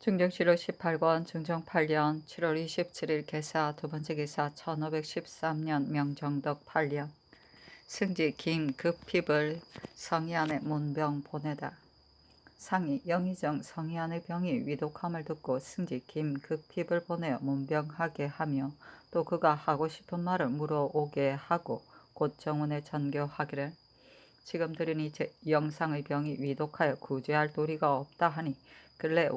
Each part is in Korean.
중정실로 18권 중정 8년 7월 27일 개사 두번째 기사 1513년 명정덕 8년 승지 김급핍을 성희안의 문병 보내다. 상이 영의정 성희안의 병이 위독함을 듣고 승지 김급핍을 보내어 문병하게 하며 또 그가 하고 싶은 말을 물어오게 하고 곧 정원에 전교하기를 지금 들으니 영상의 병이 위독하여 구제할 도리가 없다 하니 근래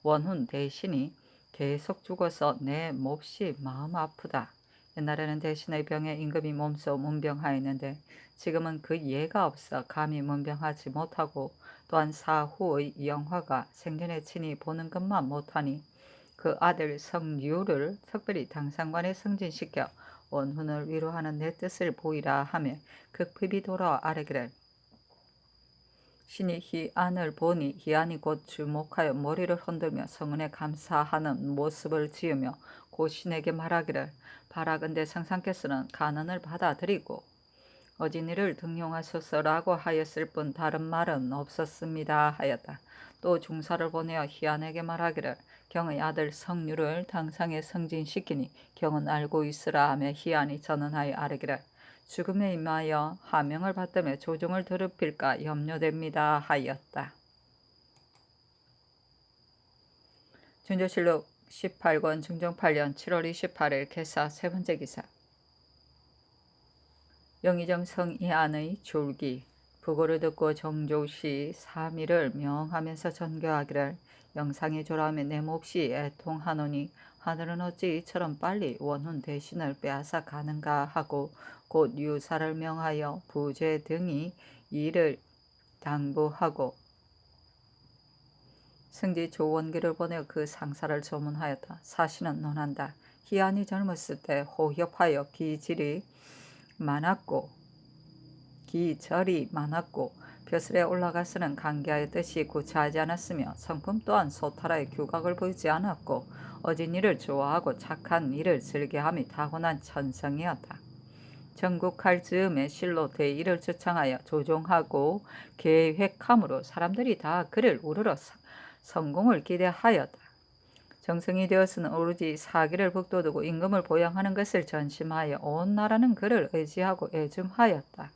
원훈 대신이 계속 죽어서 내 몹시 마음 아프다. 옛날에는 대신의 병에 임금이 몸소 문병하였는데 지금은 그 예가 없어 감히 문병하지 못하고 또한 사후의 영화가 생전에 친히 보는 것만 못하니 그 아들 성류를 특별히 당상관에 승진시켜 원훈을 위로하는 내 뜻을 보이라 하며 급히 돌아와 아뢰기를 신이 희안을 보니 희안이 곧 주목하여 머리를 흔들며 성은에 감사하는 모습을 지으며 고 신에게 말하기를 바라건대 성상께서는 간언을 받아들이고 어진이를 등용하소서라고 하였을 뿐 다른 말은 없었습니다 하였다. 또 중사를 보내어 희안에게 말하기를 경의 아들 성류를 당상에 승진시키니 경은 알고 있으라 하며 희안이 전언하여 아뢰기를 죽음에 임하여 하명을 받다며 조종을 더럽힐까 염려됩니다 하였다. 준조실록 18권 중종 8년 7월 28일 개사 세번째 기사 영의정 성희안의 졸기 부고를 듣고 정조시 3일을 명하면서 전교하기를 영상이 조라하며 내 몹시 애통하노니 하늘은 어찌 이처럼 빨리 원훈 대신을 빼앗아 가는가 하고 곧 유사를 명하여 부제 등이 이를 당부하고 승지 조원기를 보내어 그 상사를 조문하였다. 사신은 논한다. 희안이 젊었을 때 호협하여 기절이 많았고 벼슬에 올라가서는 강기하였듯이 구차하지 않았으며 성품 또한 소탈하여 규각을 보이지 않았고 어진 일을 좋아하고 착한 일을 즐겨함이 타고난 천성이었다. 정국할 즈음에 실로 대의를 주창하여 조종하고 계획함으로 사람들이 다 그를 우러러 성공을 기대하였다. 정성이 되어서는 오로지 사기를 북돋우고 임금을 보양하는 것을 전심하여 온 나라는 그를 의지하고 애중하였다.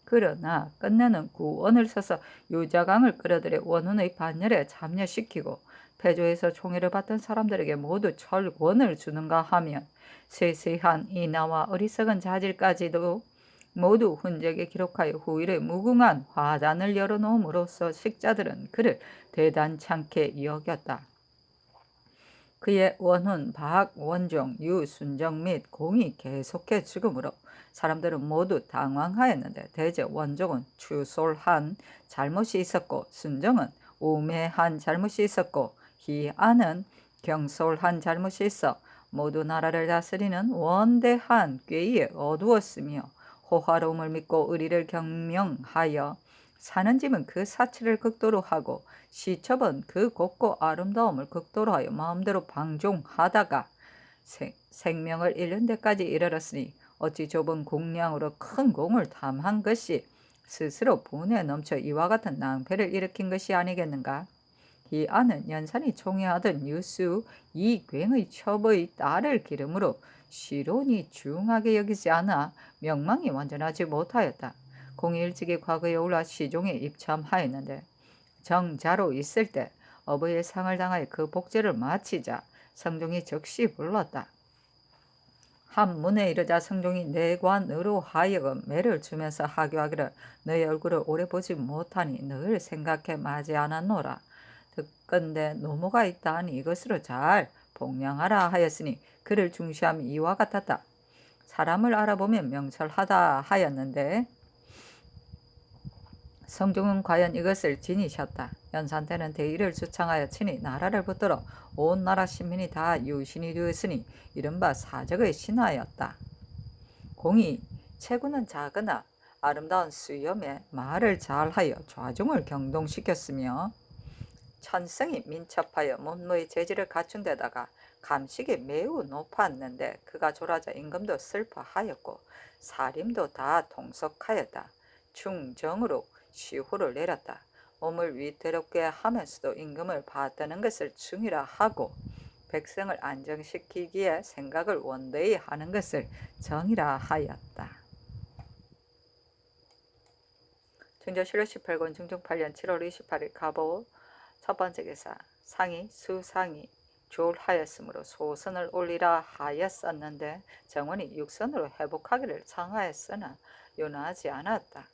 그러나 끝내는 구원을 써서 유자강을 끌어들여 원훈의 반열에 참여시키고 패조에서 총애를 받던 사람들에게 모두 철권을 주는가 하면 세세한 인하와 어리석은 자질까지도 모두 훈적에 기록하여 후일에 무궁한 화단을 열어놓음으로써 식자들은 그를 대단찮게 여겼다. 그의 원훈, 박, 원종, 유, 순정 및 공이 계속해 죽음으로 사람들은 모두 당황하였는데 대제 원종은 추솔한 잘못이 있었고 순정은 우매한 잘못이 있었고 희안은 경솔한 잘못이 있어 모두 나라를 다스리는 원대한 꾀에 어두웠으며 호화로움을 믿고 의리를 경명하여 사는 집은 그 사치를 극도로 하고 시첩은 그 곱고 아름다움을 극도로 하여 마음대로 방종하다가 생명을 잃는 데까지 이르렀으니 어찌 좁은 공량으로 큰 공을 탐한 것이 스스로 분에 넘쳐 이와 같은 낭패를 일으킨 것이 아니겠는가? 이 아는 연산이 총애하던 유수 이괭의 첩의 딸을 기름으로 시론이 중하게 여기지 않아 명망이 완전하지 못하였다. 공이 일찍이 과거에 올라 시종에 입참하였는데 정자로 있을 때 어버이의 상을 당하여 그 복제를 마치자 성종이 즉시 불렀다. 한 문에 이르자 성종이 내관으로 하여금 매를 주면서 하교하기를 너의 얼굴을 오래 보지 못하니 늘 생각해 마지 않았노라. 듣건대 노모가 있다 하니 이것으로 잘 복량하라 하였으니 그를 중시함이 이와 같았다. 사람을 알아보면 명철하다 하였는데 성종은 과연 이것을 지니셨다. 연산 때는 대의를 주창하여 친히 나라를 붙들어 온 나라 신민이 다 유신이 되었으니 이른바 사적의 신하였다. 공이 체구는 작으나 아름다운 수염에 말을 잘하여 좌중을 경동시켰으며 천성이 민첩하여 문무의 재질을 갖춘 데다가 감식이 매우 높았는데 그가 졸하자 임금도 슬퍼하였고 사림도 다 통속하였다. 충정으로 시호를 내렸다. 몸을 위태롭게 하면서도 임금을 받드는 것을 중이라 하고 백성을 안정시키기에 생각을 원대히 하는 것을 정이라 하였다. 중조실록 18권 중종 8년 7월 28일 가보 첫 번째 기사 상이 수상이 졸하였으므로 소선을 올리라 하였었는데 정원이 육선으로 회복하기를 청하였으나 윤하지 않았다.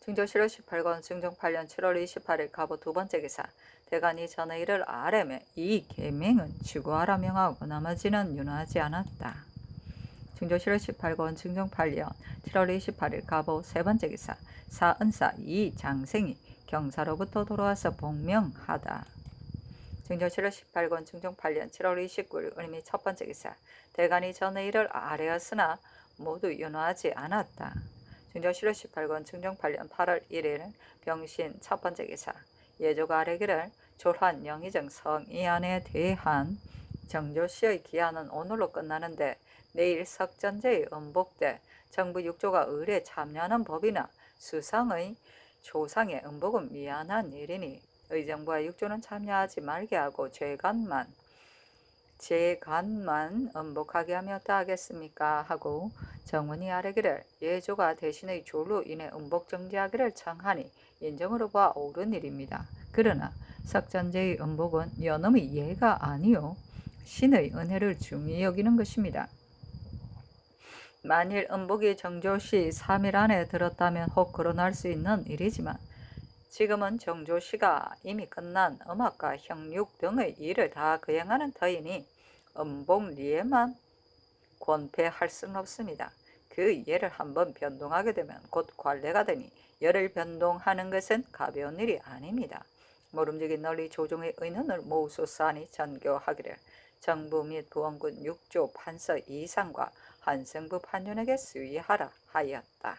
중조실록 18권 중종 8년 7월 28일 가보 두 번째 기사 대간이 전의 일을 아뢰매 이 계명은 추구하라 명하고 나머지는 윤하지 않았다. 중조실록 18권 중종 8년 7월 28일 가보 세 번째 기사 사은사 이 장생이 경사로부터 돌아와서 복명하다. 중조실록 18권 중종 8년 7월 29일 을미 첫 번째 기사 대간이 전의 일을 아뢰었으나 모두 윤하지 않았다. 중조실록 18권 중종 8년 8월 1일 병신 첫 번째 기사 예조가 아뢰기를 졸한 영의정 성이안에 대한 정조시의 기한은 오늘로 끝나는데 내일 석전제의 음복 때 정부 6조가 의례에 참여하는 법이나 수상의 조상의 음복은 미안한 일이니 의정부와 6조는 참여하지 말게 하고 재간만 음복하게 하며 어떠하겠습니까? 하고 정원이 아뢰기를 예조가 대신의 졸로 인해 음복 정지하기를 청하니 인정으로 보아 옳은 일입니다. 그러나 석전제의 음복은 연엄의 예가 아니요 신의 은혜를 중히 여기는 것입니다. 만일 음복이 정조시 3일 안에 들었다면 혹 거론할 수 있는 일이지만 지금은 정조시가 이미 끝난 음악과 형육 등의 일을 다 거행하는 터이니 음복리에만 권폐할 수는 없습니다. 그 예를 한번 변동하게 되면 곧 관례가 되니 열을 변동하는 것은 가벼운 일이 아닙니다. 모름지기 널리 조정의 의논을 모수사니 전교하기를 정부 및 부원군 6조 판서 이상과 한성부 판윤에게 수의하라 하였다.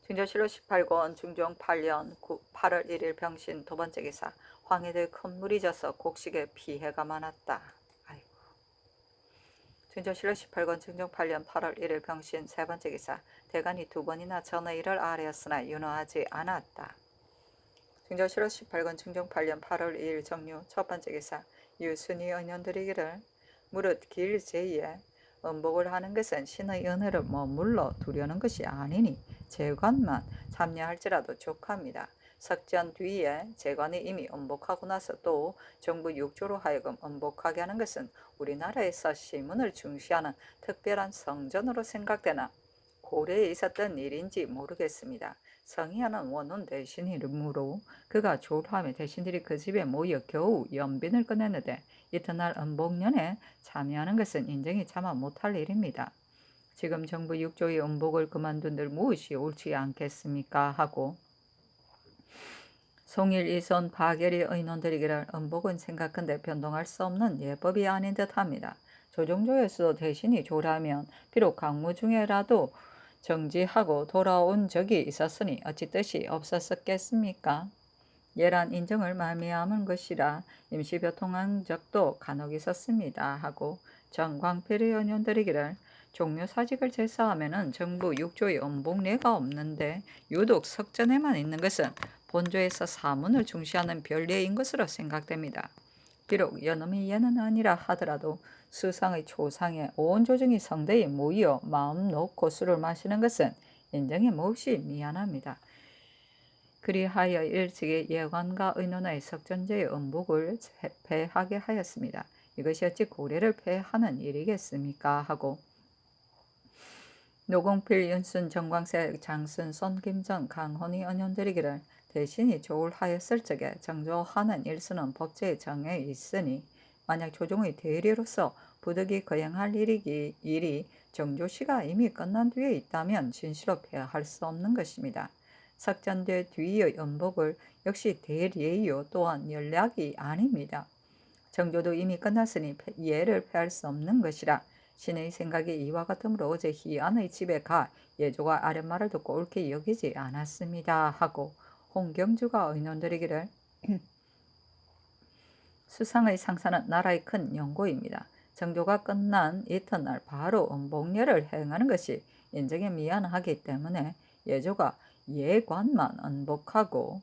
중조실록 18권 중종 8년 8월 1일 병신 두 번째 기사 황해도에 큰 물이 져서 곡식에 피해가 많았다. 아이고. 중조실록 18권 중종 8년 8월 1일 병신 세 번째 기사 대간이 두 번이나 전의 일을 아뢰었으나 윤허하지 않았다. 중조실록 18권 중종 8년 8월 2일 정유 첫 번째 기사 유순이 은연드리기를 무릇 길제에 음복을 하는 것은 신의 은혜를 머물러 두려는 것이 아니니 재관만 참여할지라도 족합니다. 석전 뒤에 재관이 이미 음복하고 나서 또 정부 6조로 하여금 음복하게 하는 것은 우리나라에서 시문을 중시하는 특별한 성전으로 생각되나 고려에 있었던 일인지 모르겠습니다. 성희하는 원혼 대신이므로 그가 졸함에 대신들이 그 집에 모여 겨우 연빈을 꺼냈는데 이튿날 음복년에 참여하는 것은 인정이 차마 못할 일입니다. 지금 정부 6조의 음복을 그만둔들 무엇이 옳지 않겠습니까? 하고 송일 이손 박열이 의논드리기를 음복은 생각한데 변동할 수 없는 예법이 아닌 듯합니다. 조정조에서도 대신이 졸하면 비록 강무 중에라도 정지하고 돌아온 적이 있었으니 어찌 뜻이 없었겠습니까? 예란 인정을 말미암은 것이라 임시교통한 적도 간혹 있었습니다. 하고 정광필의 연연드리기를 종묘사직을 제사하면은 정부 6조의 음복례가 없는데 유독 석전에만 있는 것은 본조에서 사문을 중시하는 별례인 것으로 생각됩니다. 비록 연음이 예는 아니라 하더라도 수상의 초상에 온 조정이 성대에 모여 마음 놓고 술을 마시는 것은 인정이 몹시 미안합니다. 그리하여 일찍이 예관과 의논의 석전제의 음복을 폐하게 하였습니다. 이것이 어찌 고래를 폐하는 일이겠습니까? 하고 노공필, 윤순, 정광세, 장순, 손김전, 강헌이 언연드리기를 대신이 조울하였을 적에 정조하는 일수는 법제에 정해 있으니 만약 조정의 대리로서 부득이 거행할 일이 정조시가 이미 끝난 뒤에 있다면 진시로 폐할 수 없는 것입니다. 석전대 뒤의 음복을 역시 대리이요 또한 연락이 아닙니다. 정조도 이미 끝났으니 예를 폐할 수 없는 것이라 신의 생각이 이와 같으므로 어제 희안의 집에 가 예조가 아랫말을 듣고 옳게 여기지 않았습니다. 하고 홍경주가 의논드리기를 수상의 상사는 나라의 큰 영고입니다. 정조가 끝난 이튿날 바로 음복례를 행하는 것이 인정에 미안하기 때문에 예조가 예관만 언복하고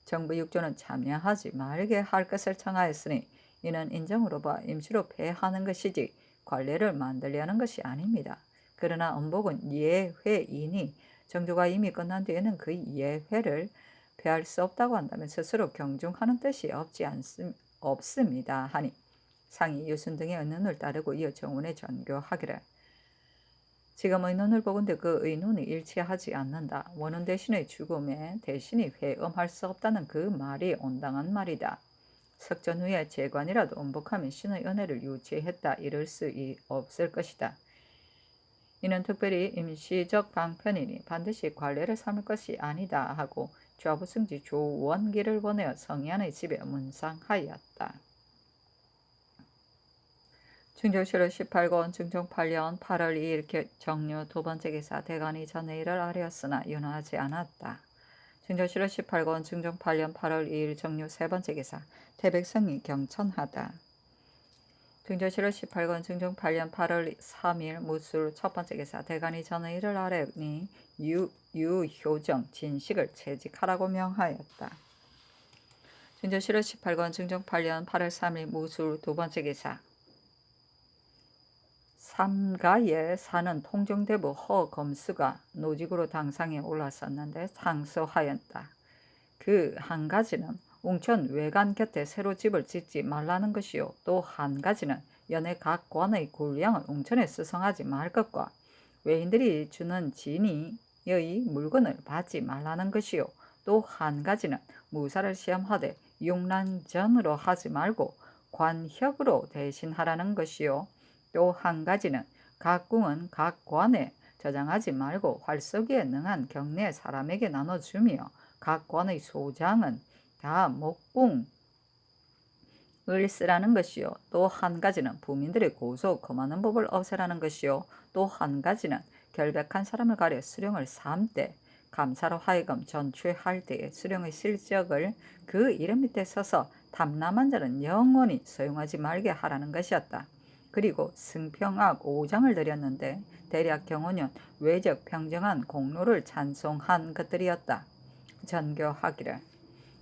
정부 육조는 참여하지 말게 할 것을 청하였으니 이는 인정으로 봐 임시로 폐하는 것이지 관례를 만들려는 것이 아닙니다. 그러나 언복은 예회이니 정조가 이미 끝난 뒤에는 그 예회를 폐할 수 없다고 한다면 스스로 경중하는 뜻이 없습니다 하니 상이 유순 등의 의논을 따르고 이어 정원에 전교하기를 지금 의논을 보건대 그 의논이 일치하지 않는다. 원훈 대신의 죽음에 대신이 회음할 수 없다는 그 말이 온당한 말이다. 석전 후에 재관이라도 음복하면 신의 은혜를 유지했다 이를 수 없을 것이다. 이는 특별히 임시적 방편이니 반드시 관례를 삼을 것이 아니다 하고 좌부승지 조원기를 보내어 성희안의 집에 문상하였다. 충정실로 18권 중종 8년 8월 2일 정류 두 번째 기사 대간이 전에 일을 아뢰었으나 윤허하지 않았다. 충정실로 18권 중종 8년 8월 2일 정류 세 번째 기사 태백성이 경천하다. 충정실로 18권 중종 8년 8월 3일 무술 첫 번째 기사 대간이 전에 일을 아뢰니 유효정 진식을 채직하라고 명하였다. 충정실로 18권 중종 8년 8월 3일 무술 두 번째 기사 삼가에 사는 통정대부 허검수가 노직으로 당상에 올라섰는데 상소하였다. 그 한 가지는 웅천 외관 곁에 새로 집을 짓지 말라는 것이요. 또 한 가지는 연해 각 관의 군량을 웅천에 수송하지 말 것과 외인들이 주는 진의의 물건을 받지 말라는 것이요. 또 한 가지는 무사를 시험하되 용란전으로 하지 말고 관혁으로 대신하라는 것이요. 또 한 가지는 각 궁은 각 관에 저장하지 말고 활쏘기에 능한 경내 사람에게 나눠주며 각 관의 소장은 다 목궁을 쓰라는 것이요. 또 한 가지는 부민들의 고소 금하는 법을 없애라는 것이요. 또 한 가지는 결백한 사람을 가려 수령을 삼되 감사로 하여금 전취할 때에 수령의 실적을 그 이름 밑에 써서 탐남한 자는 영원히 소용하지 말게 하라는 것이었다. 그리고 승평악 5장을 드렸는데 대략 경호는 외적 평정한 공로를 찬송한 것들이었다. 전교하기를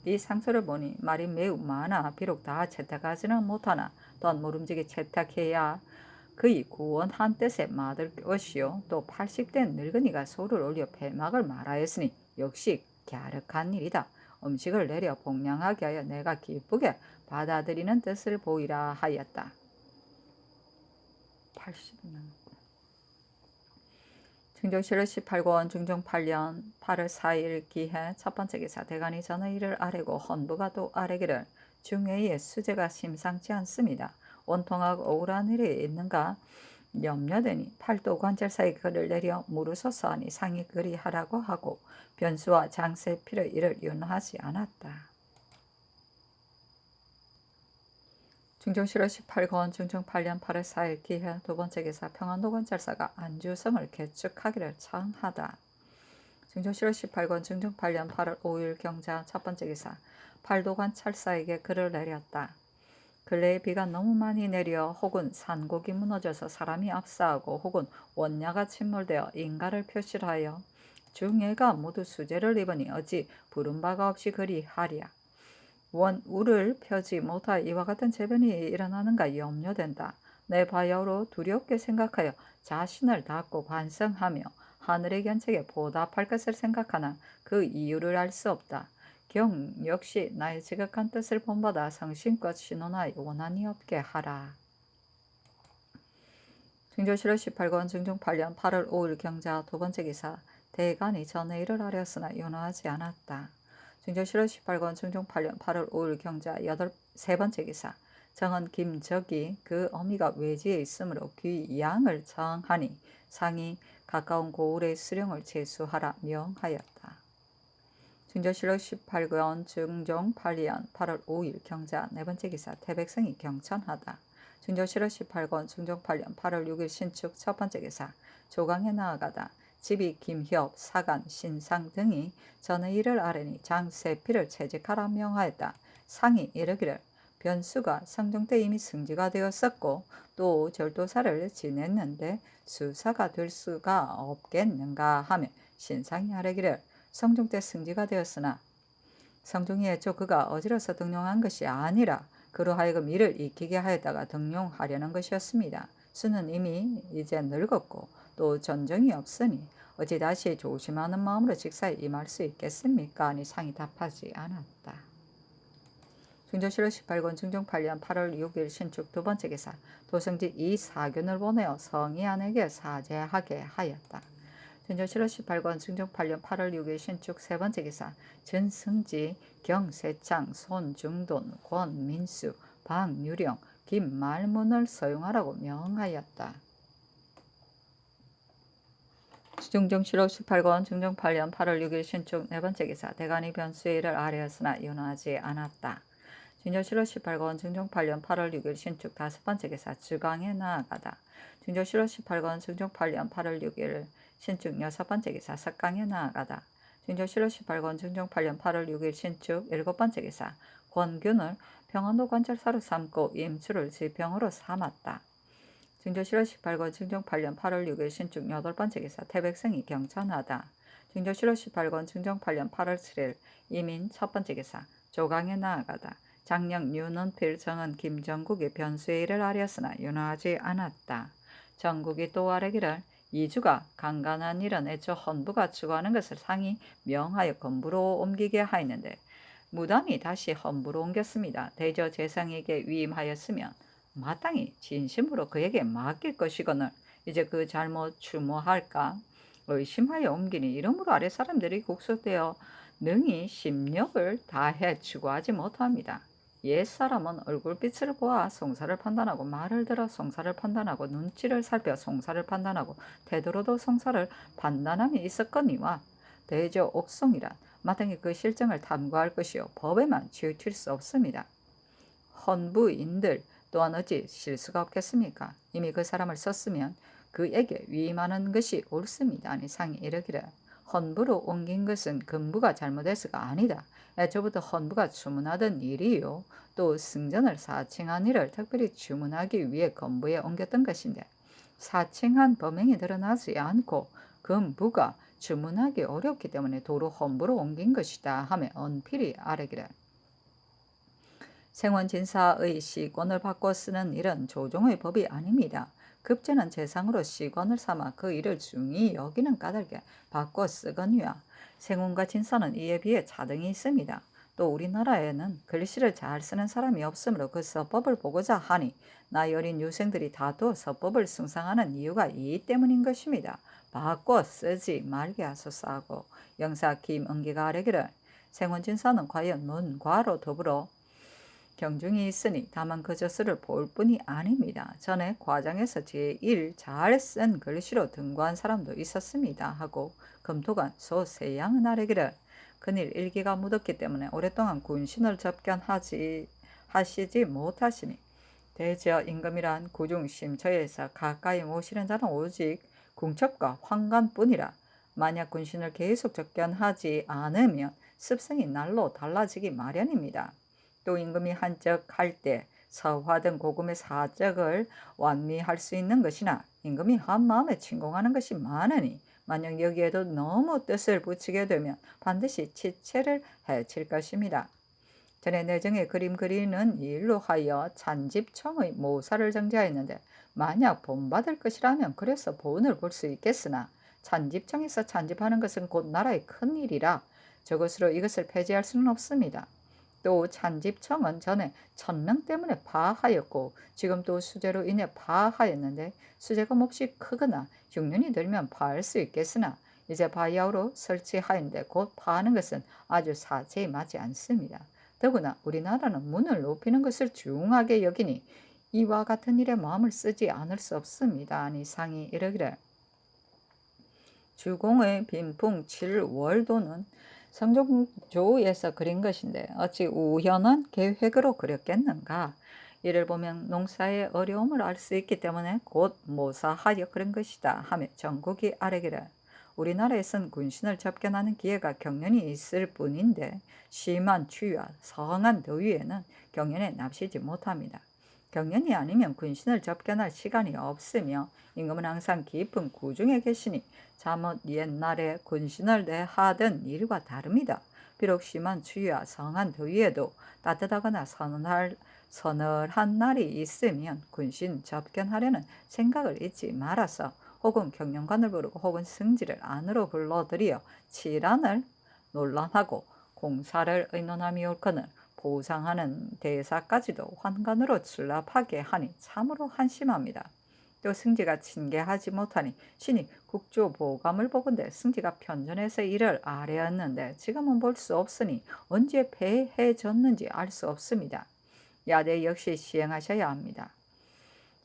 이 상소를 보니 말이 매우 많아 비록 다 채택하지는 못하나 덧모름지게 채택해야 그의 구원한 뜻에 맞을 것이요. 또 80대 늙은이가 소를 올려 폐막을 말하였으니 역시 갸륵한 일이다. 음식을 내려 복량하게 하여 내가 기쁘게 받아들이는 뜻을 보이라 하였다. 80년 충정실로 18권 중종 8년 8월 4일 기해 첫 번째 기사 대간이 전의 일을 아뢰고 헌부가 또 아뢰기를 중회의 수재가 심상치 않습니다. 원통하고 억울한 일이 있는가 염려되니 팔도 관찰사의 글을 내려 물으소서 하니 상이 그리하라고 하고 변수와 장세필의 일을 윤하지 않았다. 중종실로 18권 중종 8년 8월 4일 기해 두 번째 기사 평안도 관찰사가 안주성을 개축하기를 청하다. 중종실로 18권 중종 8년 8월 5일 경자 첫 번째 기사 팔도 관찰사에게 글을 내렸다. 근래에 비가 너무 많이 내려 혹은 산곡이 무너져서 사람이 압사하고 혹은 원야가 침몰되어 인가를 표시하여 중예가 모두 수재를 입으니 어찌 부른 바가 없이 그리하랴. 원우를 펴지 못하여 이와 같은 재변이 일어나는가 염려된다. 내 바야흐로 두렵게 생각하여 자신을 닫고 반성하며 하늘의 견책에 보답할 것을 생각하나 그 이유를 알 수 없다. 경 역시 나의 지극한 뜻을 본받아 성심껏 신원하여 원한이 없게 하라. 중조실로 18권 중종 8년 8월 5일 경자 두 번째 기사 대간이 전에 일을 하렸으나 윤허하지 않았다. 중조실로 18권 중종 8년 8월 5일 경자 세 번째 기사 정은 김적이 그 어미가 외지에 있으므로 귀양을 청하니 상이 가까운 고을의 수령을 제수하라 명하였다. 중조실로 18권 중종 8년 8월 5일 경자 네 번째 기사 태백성이 경천하다. 중조실로 18권 중종 8년 8월 6일 신축 첫 번째 기사 조강에 나아가다. 집이 김협, 사간, 신상 등이 전의 일을 아뢰니 장세필을 채직하라 명하였다. 상이 이르기를 변수가 성종 때 이미 승지가 되었었고 또 절도사를 지냈는데 수사가 될 수가 없겠는가 하며 신상이 아뢰기를 성종 때 승지가 되었으나 성종이 애초 그가 어지러서 등용한 것이 아니라 그로 하여금 이를 익히게 하였다가 등용하려는 것이었습니다. 수는 이미 이제 늙었고 또 전정이 없으니 어찌 다시 조심하는 마음으로 직사에 임할 수 있겠습니까? 아니 상이 답하지 않았다. 중조실록 18권 중종 8년 8월 6일 신축 두 번째 기사 도성지 이 사균을 보내어 성희안에게 사죄하게 하였다. 중조실록 18권 중종 8년 8월 6일 신축 세 번째 기사 전승지, 경세창, 손중돈, 권민수, 박유령, 김말문을 서용하라고 명하였다. 중종실록 18권 중종 8년 8월 6일 신축 네 번째 기사 대간이 변수의 일을 아뢰었으나 윤하지 않았다. 중조실록 18권 중종 8년 8월 6일 신축 다섯 번째 기사 주강에 나아가다. 중조실록 18권 중종 8년 8월 6일 신축 여섯 번째 기사 석강에 나아가다. 중조실록 18권 중종 8년 8월 6일 신축 일곱 번째 기사 권균을 평안도 관찰사로 삼고 임추를 지평으로 삼았다. 중조실록 18권 중종 8년 8월 6일 신축 여덟 번째 기사 태백성이 경천하다. 중조실록 18권 중종 8년 8월 7일 이민 첫 번째 기사 조강에 나아가다. 장령 윤은필 정은 김정국이 변수의 일을 아뢰었으나 윤하지 않았다. 정국이 또 아뢰기를 이주가 강간한 일은 애초 헌부가 추구하는 것을 상이 명하여 건부로 옮기게 하였는데 무단히 다시 헌부로 옮겼습니다. 대저 재상에게 위임하였으면 마땅히 진심으로 그에게 맡길 것이거늘 이제 그 잘못 추모할까 의심하여 옮기니 이러므로 아래 사람들이 국소되어 능히 심력을 다해 추구하지 못합니다. 옛사람은 얼굴빛을 보아 송사를 판단하고 말을 들어 송사를 판단하고 눈치를 살펴 송사를 판단하고 태도로도 송사를 판단함이 있었거니와 대저 옥송이란 마땅히 그 실정을 탐구할 것이요 법에만 치우칠 수 없습니다. 헌부인들 또한 어찌 실수가 없겠습니까? 이미 그 사람을 썼으면 그에게 위임하는 것이 옳습니다. 아니 상이 이르기를 헌부로 옮긴 것은 근부가 잘못해서가 아니다. 애초부터 헌부가 주문하던 일이요. 또 승전을 사칭한 일을 특별히 주문하기 위해 건부에 옮겼던 것인데 사칭한 범행이 드러나지 않고 근부가 주문하기 어렵기 때문에 도로 헌부로 옮긴 것이다 하며 언필이 아뢰기를 생원진사의 시권을 바꿔 쓰는 일은 조종의 법이 아닙니다. 급제는 재상으로 시권을 삼아 그 일을 중히 여기는 까닭에 바꿔 쓰거니와 생원과 진사는 이에 비해 차등이 있습니다. 또 우리나라에는 글씨를 잘 쓰는 사람이 없으므로 그 서법을 보고자 하니 나이 어린 유생들이 다도 서법을 숭상하는 이유가 이 때문인 것입니다. 바꿔 쓰지 말게 하소서 하고 영사 김은기가 아뢰기를 생원진사는 과연 문과로 더불어 경중이 있으니 다만 그 젖을 볼 뿐이 아닙니다. 전에 과장에서 제1 잘 쓴 글씨로 등과한 사람도 있었습니다. 하고 금토관 소세양은 아뢰기를 그일 일기가 묻었기 때문에 오랫동안 군신을 접견하시지 못하시니 대저 임금이란 구중 심처에서 가까이 모시는 자는 오직 궁첩과 황관뿐이라 만약 군신을 계속 접견하지 않으면 습성이 날로 달라지기 마련입니다. 또 임금이 한적 할 때 서화 등 고금의 사적을 완미할 수 있는 것이나 임금이 한마음에 침공하는 것이 많으니 만약 여기에도 너무 뜻을 붙이게 되면 반드시 치체를 해칠 것입니다. 전에 내정에 그림 그리는 일로 하여 찬집청의 모사를 정지하였는데 만약 본받을 것이라면 그래서 본을 볼 수 있겠으나 찬집청에서 찬집하는 것은 곧 나라의 큰 일이라 저것으로 이것을 폐지할 수는 없습니다. 또 찬집청은 전에 천능 때문에 파하였고 지금 또 수재로 인해 파하였는데 수재가 몹시 크거나 흉년이 들면 파할 수 있겠으나 이제 바야흐로 설치하였는데 곧 파하는 것은 아주 사체에 맞지 않습니다. 더구나 우리나라는 문을 높이는 것을 중하게 여기니 이와 같은 일에 마음을 쓰지 않을 수 없습니다. 아니 상이 이르기를 주공의 빈풍 7월도는 성종조에서 그린 것인데 어찌 우연한 계획으로 그렸겠는가? 이를 보면 농사의 어려움을 알 수 있기 때문에 곧 모사하여 그런 것이다 하며 정국이 아뢰기를 우리나라에선 군신을 접견하는 기회가 경연이 있을 뿐인데 심한 추위와 성한 더위에는 경연에 납시지 못합니다. 경련이 아니면 군신을 접견할 시간이 없으며 임금은 항상 깊은 구중에 계시니 잠옷 옛날에 군신을 내하던 일과 다릅니다. 비록 심한 추위와 성한 더위에도 따뜻하거나 서늘한 날이 있으면 군신 접견하려는 생각을 잊지 말아서 혹은 경영관을 부르고 혹은 승지를 안으로 불러들여 칠안을 논란하고 공사를 의논하며 옳거늘 보상하는 대사까지도 환관으로 출납하게 하니 참으로 한심합니다. 또 승지가 친개하지 못하니 신이 국조보감을 보건대 승지가 편전해서 이를 아뢰었는데 지금은 볼 수 없으니 언제 패해졌는지 알 수 없습니다. 야대 역시 시행하셔야 합니다.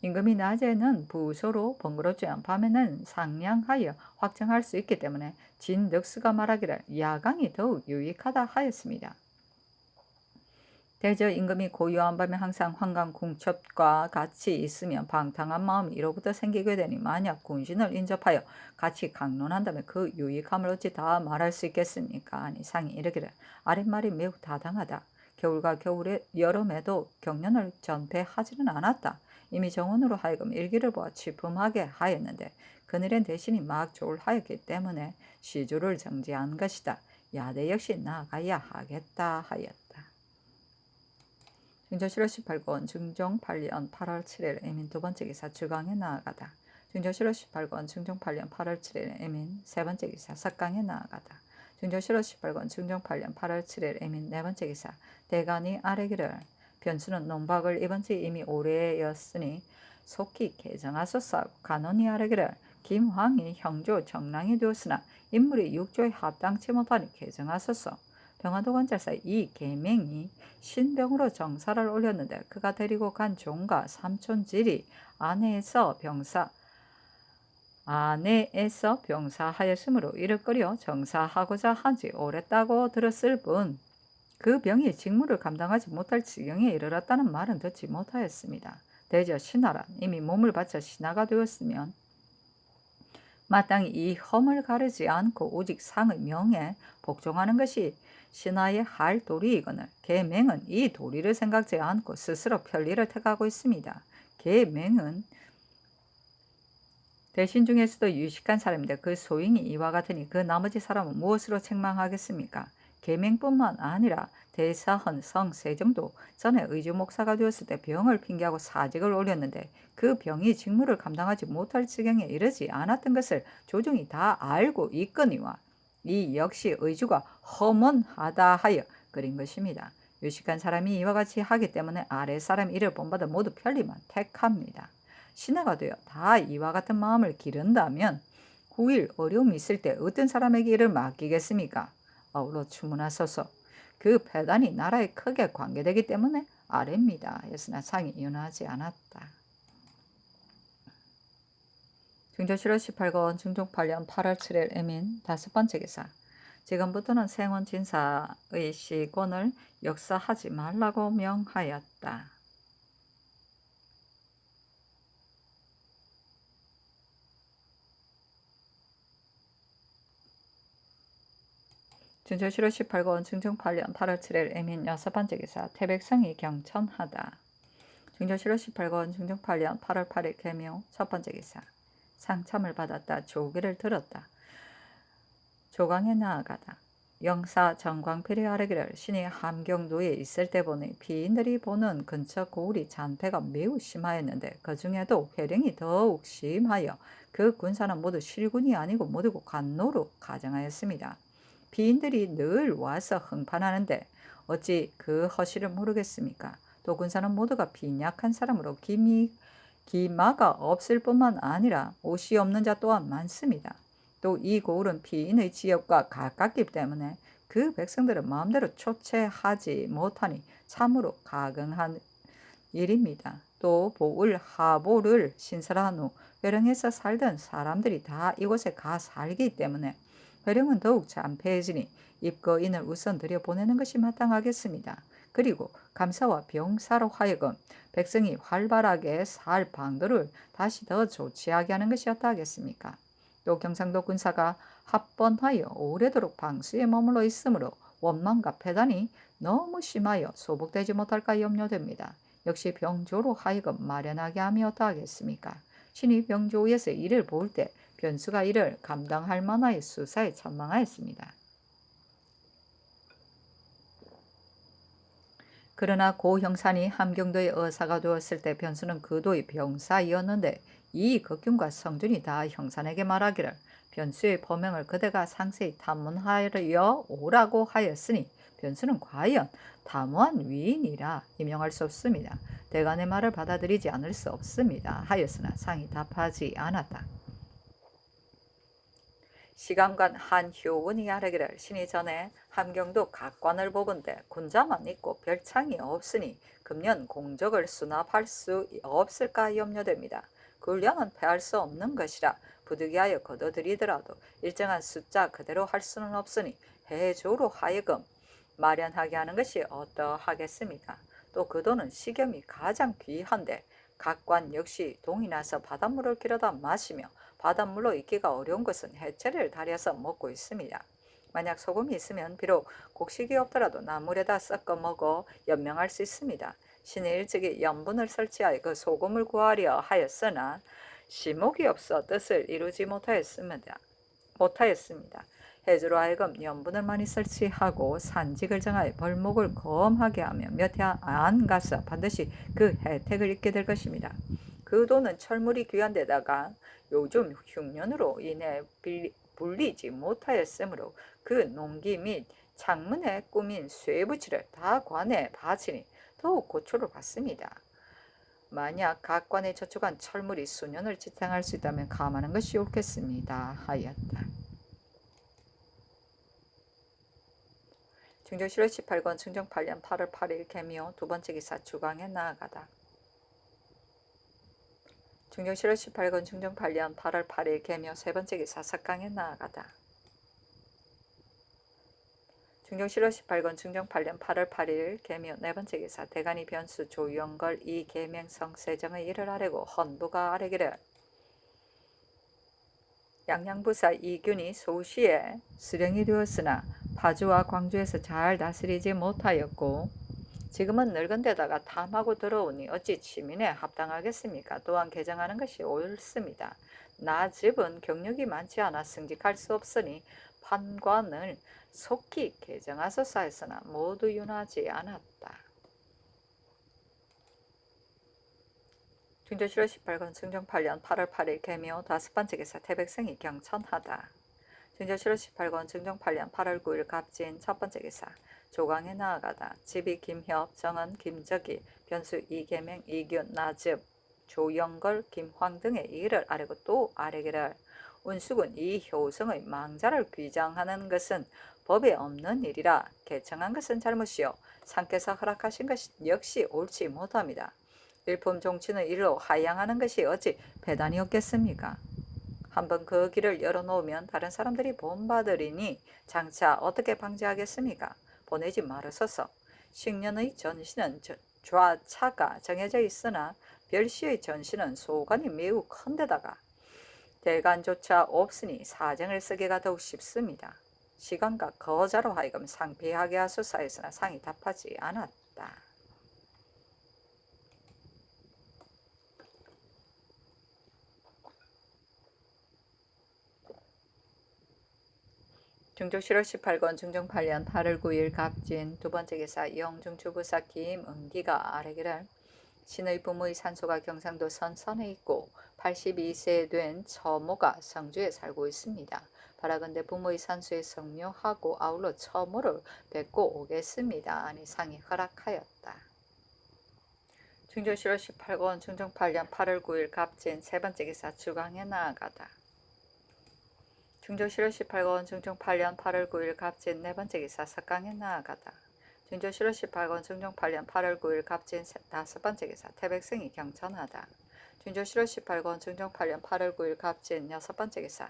임금이 낮에는 부소로 번거롭지만 밤에는 상냥하여 확정할 수 있기 때문에 진덕수가 말하기를 야강이 더욱 유익하다 하였습니다. 대저 임금이 고요한 밤에 항상 환관 궁첩과 같이 있으면 방탕한 마음이 이로부터 생기게 되니 만약 군신을 인접하여 같이 강론한다면 그 유익함을 어찌 다 말할 수 있겠습니까? 아니 상이 이르기를 아랫말이 매우 타당하다. 겨울과 여름에도 경련을 전폐하지는 않았다. 이미 정원으로 하여금 일기를 보아 취품하게 하였는데 그늘엔 대신이 막 졸하였기 때문에 시주를 정지한 것이다. 야대 역시 나아가야 하겠다 하였다. 중조실호 18권 중종 8년 8월 7일 애민 두 번째 기사 주강에 나아가다. 중조실호 18권 중종 8년 8월 7일 애민 세 번째 기사 석강에 나아가다. 중조실호 18권 중종 8년 8월 7일 애민 네 번째 기사 대간이 아뢰기를 변수는 논박을 이번 지 이미 오래였으니 속히 개정하소서 하고 간원이 아뢰기를 김황이 형조 정랑이 되었으나 인물이 육조에 합당치 못하니 개정하소서. 병화도 관찰사 이 계맹이 신병으로 정사를 올렸는데 그가 데리고 간 종과 삼촌질이 아내에서 병사하였으므로 이를 끓여 정사하고자 한지 오랬다고 들었을 뿐 그 병이 직무를 감당하지 못할 지경에 이르렀다는 말은 듣지 못하였습니다. 대저 신하란 이미 몸을 바쳐 신하가 되었으면 마땅히 이 험을 가르지 않고 오직 상의 명에 복종하는 것이 신하의 할 도리이거늘 계맹은 이 도리를 생각지 않고 스스로 편리를 택하고 있습니다. 계맹은 대신 중에서도 유식한 사람인데 그 소인이 이와 같으니 그 나머지 사람은 무엇으로 책망하겠습니까? 계맹뿐만 아니라 대사헌 성세종도 전에 의주목사가 되었을 때 병을 핑계하고 사직을 올렸는데 그 병이 직무를 감당하지 못할 지경에 이르지 않았던 것을 조정이 다 알고 있거니와 이 역시 의주가 허문하다 하여 그린 것입니다. 유식한 사람이 이와 같이 하기 때문에 아래 사람 이를 본받아 모두 편리만 택합니다. 신하가 되어 다 이와 같은 마음을 기른다면 후일 어려움이 있을 때 어떤 사람에게 이를 맡기겠습니까? 아울러 추문하소서. 그 패단이 나라에 크게 관계되기 때문에 아래입니다. 했으나 상이 인하지 않았다. 중조실호 18권 중종 8년 8월 7일 애민 다섯 번째 기사. 지금부터는 생원 진사의 시권을 역사하지 말라고 명하였다. 중조실호 18권 중종 8년 8월 7일 애민 여섯 번째 기사 태백성이 경천하다. 중조실호 18권 중종 8년 8월 8일 개묘 첫 번째 기사 상참을 받았다. 조기를 들었다. 조강에 나아가다. 영사 정광필이 아뢰기를 신이 함경도에 있을 때 보니 피인들이 보는 근처 고울이 잔패가 매우 심하였는데 그 중에도 회령이 더욱 심하여 그 군사는 모두 실군이 아니고 모두 관노로 가정하였습니다. 피인들이 늘 와서 흥판하는데 어찌 그 허실을 모르겠습니까? 또 군사는 모두가 빈약한 사람으로 기마가 없을 뿐만 아니라 옷이 없는 자 또한 많습니다. 또 이 고을은 피인의 지역과 가깝기 때문에 그 백성들은 마음대로 초체하지 못하니 참으로 가긍한 일입니다. 또 보을 하보를 신설한 후 회령에서 살던 사람들이 다 이곳에 가 살기 때문에 회령은 더욱 잔폐해지니 입거인을 우선 들여보내는 것이 마땅하겠습니다. 그리고 감사와 병사로 하여금 백성이 활발하게 살 방도를 다시 더 조치하게 하는 것이었다 하겠습니까? 또 경상도 군사가 합번하여 오래도록 방수에 머물러 있으므로 원망과 패단이 너무 심하여 소복되지 못할까 염려됩니다. 역시 병조로 하여금 마련하게 하면 어떠하겠습니까? 신이 병조에서 일을 볼 때 변수가 이를 감당할 만한 수사에 전망하였습니다. 그러나 고 형산이 함경도의 의사가 되었을 때 변수는 그도의 병사이었는데 이 극균과 성준이 다 형산에게 말하기를 변수의 범행을 그대가 상세히 탐문하여 오라고 하였으니 변수는 과연 담무한 위인이라 임명할 수 없습니다. 대간의 말을 받아들이지 않을 수 없습니다. 하였으나 상이 답하지 않았다. 시간관 한효운이 아뢰기를 신이 전에 함경도 각관을 보건대 군자만 있고 별창이 없으니 금년 공적을 수납할 수 없을까 염려됩니다. 군량은 패할 수 없는 것이라 부득이하여 거둬들이더라도 일정한 숫자 그대로 할 수는 없으니 해조로 하여금 마련하게 하는 것이 어떠하겠습니까? 또 그 돈은 식염이 가장 귀한데 각관 역시 동이 나서 바닷물을 길어다 마시며 바닷물로 익기가 어려운 것은 해체를 달여서 먹고 있습니다. 만약 소금이 있으면 비록 곡식이 없더라도 나물에다 섞어 먹어 연명할 수 있습니다. 신이 일찍이 염분을 설치하여 그 소금을 구하려 하였으나 시목이 없어 뜻을 이루지 못하였습니다. 해주로 하여금 염분을 많이 설치하고 산직을 정하여 벌목을 검하게 하며 몇 해 안 가서 반드시 그 혜택을 입게 될 것입니다. 그 돈은 철물이 귀한 데다가 요즘 흉년으로 인해 불리지 못하였으므로 그 농기 및 창문에 꾸민 쇠붙이를 다 관에 바치니 더욱 고초를 받습니다. 만약 각 관에 저축한 철물이 수년을 지탱할 수 있다면 감하는 것이 옳겠습니다. 하였다. 중조실록 18권 증정 8년 8월 8일 개미호 두 번째 기사 주강에 나아가다. 중정실록 18권 증정 8년 8월 8일 개미호 세 번째 기사 석강에 나아가다. 중정실록 18권 증정 8년 8월 8일 개미호 네 번째 기사 대간이 변수 조영걸 이 계명성 세정의 일을 아뢰고 헌부가 아뢰기를 양양부사 이균이 소시에 수령이 되었으나 파주와 광주에서 잘 다스리지 못하였고 지금은 늙은 데다가 탐하고 들어오니 어찌 치민에 합당하겠습니까? 또한 개정하는 것이 옳습니다. 나 집은 경력이 많지 않아 승직할 수 없으니 판관을 속히 개정하소서 했으나 모두 윤하지 않았다. 중조실록 18권 증정 8년 8월 8일 개미호 다섯 번째 기사 태백성이 경천하다. 중조실록 18권 증정 8년 8월 9일 갑진 첫 번째 기사 조강에 나아가다. 집이 김협, 정은, 김적이, 변수 이계명, 이균, 나즙, 조영걸, 김황 등의 일을 아뢰고 또 아뢰기를 운수군 이 효성의 망자를 귀장하는 것은 법에 없는 일이라 개청한 것은 잘못이요 상께서 허락하신 것이 역시 옳지 못합니다. 일품 종친의 일로 하양하는 것이 어찌 배단이 없겠습니까? 한번 그 길을 열어놓으면 다른 사람들이 본받으리니 장차 어떻게 방지하겠습니까? 보내지 말으소서. 식년의 전신은 좌차가 정해져 있으나 별시의 전신은 소관이 매우 큰데다가 대간조차 없으니 사정을 쓰기가 더욱 쉽습니다. 시간과 거자로 하여금 상피하게 하소서 했으나 상이 답하지 않았다. 중조실록 18권 중종 8년 8월 9일 갑진 두 번째 기사 영중주부사 김은기가 아뢰기를 신의 부모의 산소가 경상도 선산에 있고 82세 된 처모가 성주에 살고 있습니다. 바라건대 부모의 산소에 성묘하고 아울러 처모를 뵙고 오겠습니다. 아니 상이 허락하였다. 중조실록 18권 중종 8년 8월 9일 갑진 세 번째 기사 주강에 나아가다. 중조실록 18권 중종 8년 8월 9일 갑진 네 번째 기사 석강에 나아가다. 중조실록 18권 중종 8년 8월 9일 갑진 다섯 번째 기사 태백성이 경천하다. 중조실록 18권 중종 8년 8월 9일 갑진 여섯 번째 기사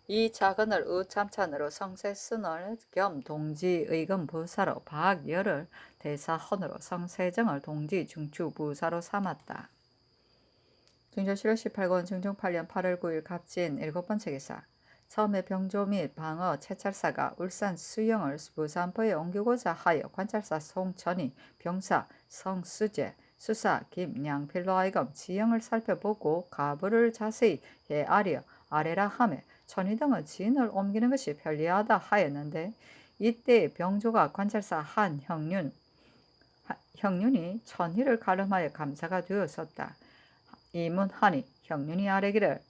이 자건을 의참찬으로 성세순을 겸 동지의금 부사로 박열을 대사헌으로 성세정을 동지 중추부사로 삼았다. 중조실록 18권 중종 8년 8월 9일 갑진 일곱 번째 기사 처음에 병조 및 방어 채찰사가 울산 수영을 부산포에 옮기고자 하여 관찰사 송천이, 병사 성수재, 수사 김양필로 하여금 지형을 살펴보고 가부를 자세히 헤아려 아래라 하며 천희 등은 진을 옮기는 것이 편리하다 하였는데, 이때 병조가 관찰사 형륜이 천희를 가름하여 감사가 되었었다. 이문하니 형륜이 아뢰기를,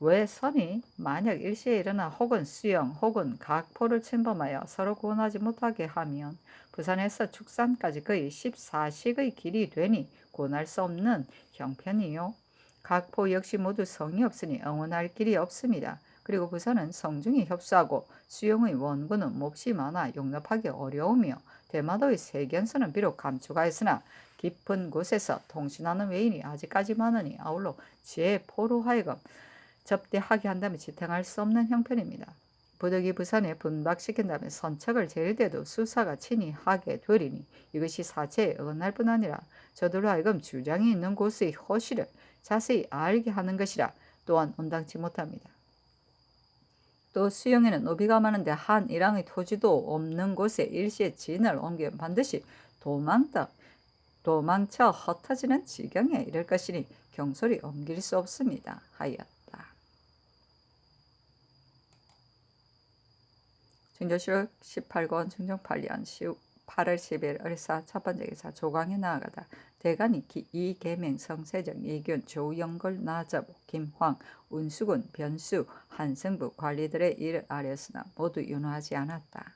왜 선이 만약 일시에 일어나 혹은 수영 혹은 각포를 침범하여 서로 구원하지 못하게 하면 부산에서 축산까지 거의 14식의 길이 되니 구원할 수 없는 형편이요. 각포 역시 모두 성이 없으니 응원할 길이 없습니다. 그리고 부산은 성중이 협소하고 수용의 원군은 몹시 많아 용납하기 어려우며 대마도의 세견선은 비록 감축하였으나 깊은 곳에서 통신하는 외인이 아직까지 많으니 아울러 제포로 하여금 접대하게 한다면 지탱할 수 없는 형편입니다. 부득이 부산에 분박시킨다면 선척을 제일 때도 수사가 친히 하게 되리니 이것이 사체에 어긋날 뿐 아니라 저들로 하여금 주장이 있는 곳의 허실을 자세히 알게 하는 것이라 또한 온당치 못합니다. 또 수영에는 노비가 많은데 한 일항의 토지도 없는 곳에 일시에 진을 옮기면 반드시 도망쳐 흩어지는 지경에 이를 것이니 경솔히 옮길 수 없습니다 하였다. 증조실록 18권 증종 8년 8월 10일 을사 첫 번째 기사 조강에 나아가다 대간이 이계명 성세정 이균 조영걸 나자보 김황 운수군 변수 한승부 관리들의 일을 아뢰었으나 모두 윤호하지 않았다.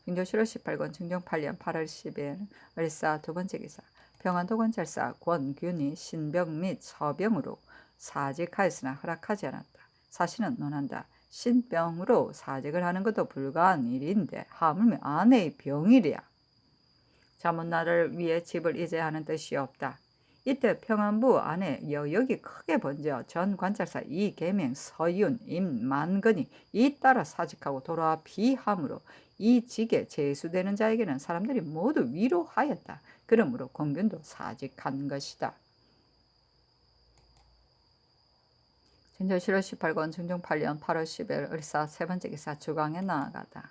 증조실록 18권 증종 8년 8월 10일 을사 두 번째 기사 평안도관찰사 권균이 신병 및 서병으로 사직하였으나 허락하지 않았다. 사실은 논한다. 신병으로 사직을 하는 것도 불가한 일인데 하물며 아내의 병이랴. 자문나를 위해 집을 잊어야 하는 뜻이 없다. 이때 평안부 안에 여역이 크게 번져 전 관찰사 이계명, 서윤, 임만근이 잇따라 사직하고 돌아와 비함으로 이 직에 제수되는 자에게는 사람들이 모두 위로하였다. 그러므로 권균도 사직한 것이다. 증조실록 18권 증종 8년 8월 10일 을사 세 번째 기사 주강에 나아가다.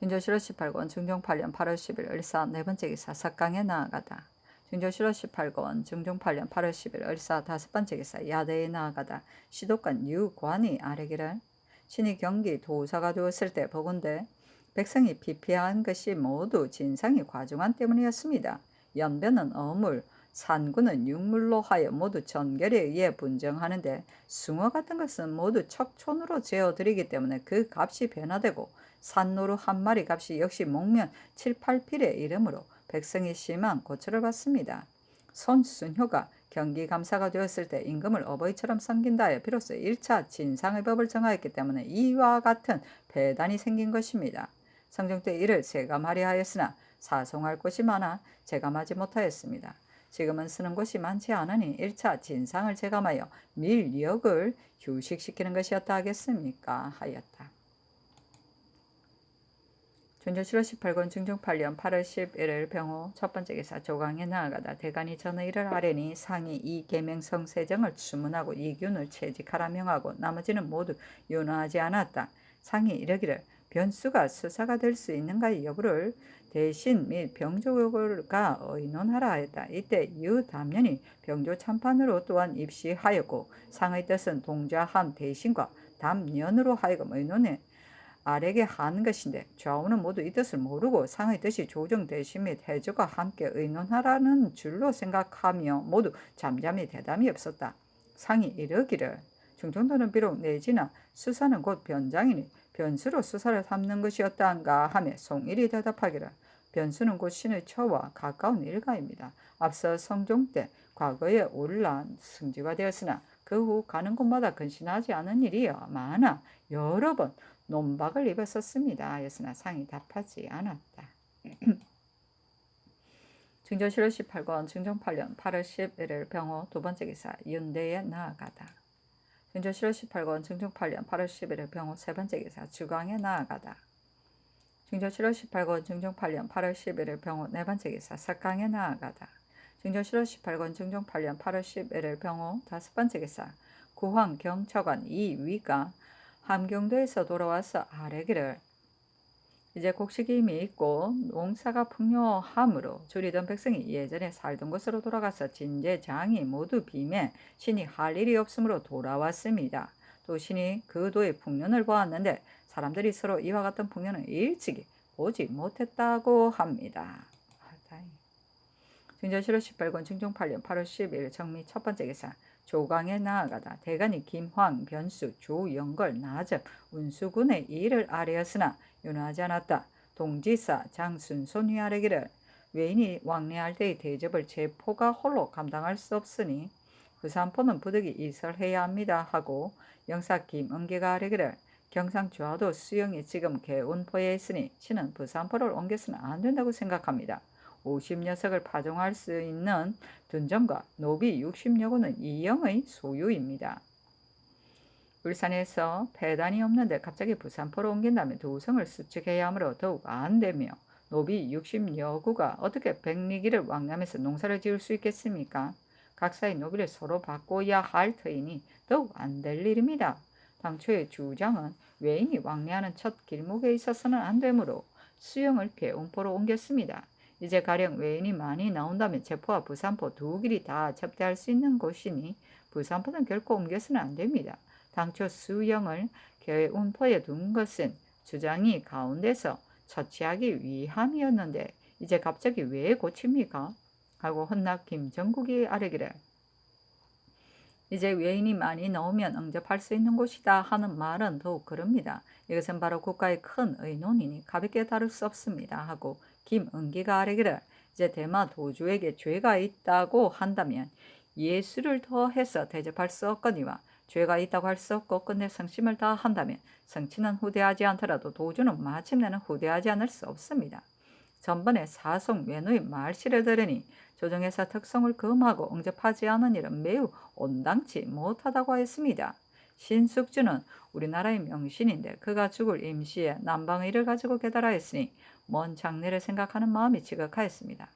증조실록 18권 증종 8년 8월 10일 을사 네 번째 기사 석강에 나아가다. 증조실록 18권 증종 8년 8월 10일 을사 다섯 번째 기사 야대에 나아가다. 시독관 유관이 아뢰기를, 신이 경기 도사가 되었을 때 보건대 백성이 피폐한 것이 모두 진상이 과중한 때문이었습니다. 연변은 어물, 산군은 육물로 하여 모두 전결에 의해 분정하는데 숭어 같은 것은 모두 척촌으로 재어드리기 때문에 그 값이 변화되고 산노루 한 마리 값이 역시 목면 7, 8필에 이르므로 백성이 심한 고초를 받습니다. 손순효가 경기감사가 되었을 때 임금을 어버이처럼 섬긴다 하여 비로소 1차 진상의 법을 정하였기 때문에 이와 같은 배단이 생긴 것입니다. 성종 때 이를 제감하려 하였으나 사송할 곳이 많아 제감하지 못하였습니다. 지금은 쓰는 곳이 많지 않으니 1차 진상을 제감하여 밀역을 휴식시키는 것이었다 하겠습니까 하였다. 증조실록 18권 증종 8년 8월 11일 병호 첫 번째 기사 조강에 나아가다 대간이 전의 일을 아뢰니 상이 이계명 성세정을 추문하고 이균을 채직하라 명하고 나머지는 모두 윤호하지 않았다. 상이 이르기를, 변수가 수사가 될 수 있는가의 여부를 대신 및 병조가 의논하라 하였다. 이때 유담년이 병조 참판으로 또한 입시하였고 상의 뜻은 동자함 대신과 담년으로 하여금 의논해 아래게 하는 것인데 좌우는 모두 이 뜻을 모르고 상의 뜻이 조정 대신 및 해조가 함께 의논하라는 줄로 생각하며 모두 잠잠히 대담이 없었다. 상이 이르기를, 중정도는 비록 내지나 수사는 곧 변장이니 변수로 수사를 삼는 것이었다한가 하며 송일이 대답하기를, 변수는 곧 신의 처와 가까운 일가입니다. 앞서 성종 때 과거에 올란 승지가 되었으나 그 후 가는 곳마다 근신하지 않은 일이여 많아 여러 번 논박을 입었었습니다 하였으나 상이 답하지 않았다. 증조실록 18권 증종 8년 8월 11일 병호 두 번째 기사 윤대에 나아가다. 증조실록 18권 증종 8년 8월 11일 병호 세 번째 기사 주강에 나아가다. 증조실록 18권 증종 8년 8월 11일 병호 네 번째 기사 석강에 나아가다. 증조실록 18권 증종 8년 8월 11일 병호 다섯 번째 기사 구황 경처관 이위가 함경도에서 돌아와서 아뢰기를 이제 곡식이 이미 있고 농사가 풍요함으로 줄이던 백성이 예전에 살던 곳으로 돌아가서 진제장이 모두 빔에 신이 할 일이 없으므로 돌아왔습니다. 또 신이 그 도의 풍년을 보았는데 사람들이 서로 이와 같은 풍년은 일찍이 보지 못했다고 합니다. 증조실록 18권 중종 8년 8월 10일 정미 첫 번째 기사. 조강에 나아가다 대간이 김황, 변수, 조영걸, 나접, 운수군의 일을 아뢰었으나 윤하지 않았다. 동지사 장순손이 아뢰기를 외인이 왕래할 때의 대접을 제포가 홀로 감당할 수 없으니 부산포는 부득이 이설해야 합니다 하고 영사 김은기가 아뢰기를 경상주하도 수영이 지금 개운포에 있으니 신은 부산포를 옮겨서는 안 된다고 생각합니다. 50녀석을 파종할 수 있는 둔점과 노비 60여구는 이영의 소유입니다. 울산에서 배단이 없는데 갑자기 부산포로 옮긴다면 도성을 수축해야 하므로 더욱 안 되며 노비 60여구가 어떻게 백리기를 왕래하면서 농사를 지을 수 있겠습니까? 각사의 노비를 서로 바꿔야 할 터이니 더욱 안 될 일입니다. 당초의 주장은 외인이 왕래하는 첫 길목에 있어서는 안 되므로 수영을 개운포로 옮겼습니다. 이제 가령 외인이 많이 나온다면 제포와 부산포 두 길이 다 접대할 수 있는 곳이니 부산포는 결코 옮겨서는 안 됩니다. 당초 수영을 개운포에 둔 것은 주장이 가운데서 처치하기 위함이었는데 이제 갑자기 왜 고칩니까? 하고 헌납 김정국이 아뢰기를 이제 외인이 많이 나오면 응접할 수 있는 곳이다 하는 말은 더욱 그럽니다. 이것은 바로 국가의 큰 의논이니 가볍게 다룰 수 없습니다 하고 김은기가 아뢰기를 이제 대마 도주에게 죄가 있다고 한다면 예수를 더해서 대접할 수 없거니와 죄가 있다고 할 수 없고 끝내 성심을 다한다면 성친은 후대하지 않더라도 도주는 마침내는 후대하지 않을 수 없습니다. 전번에 사송 외노의 말실을 들으니 조정에서 특성을 금하고 응접하지 않은 일은 매우 온당치 못하다고 했습니다. 신숙주는 우리나라의 명신인데 그가 죽을 임시에 남방의를 가지고 계달하였으니 먼 장래를 생각하는 마음이 지극하였습니다.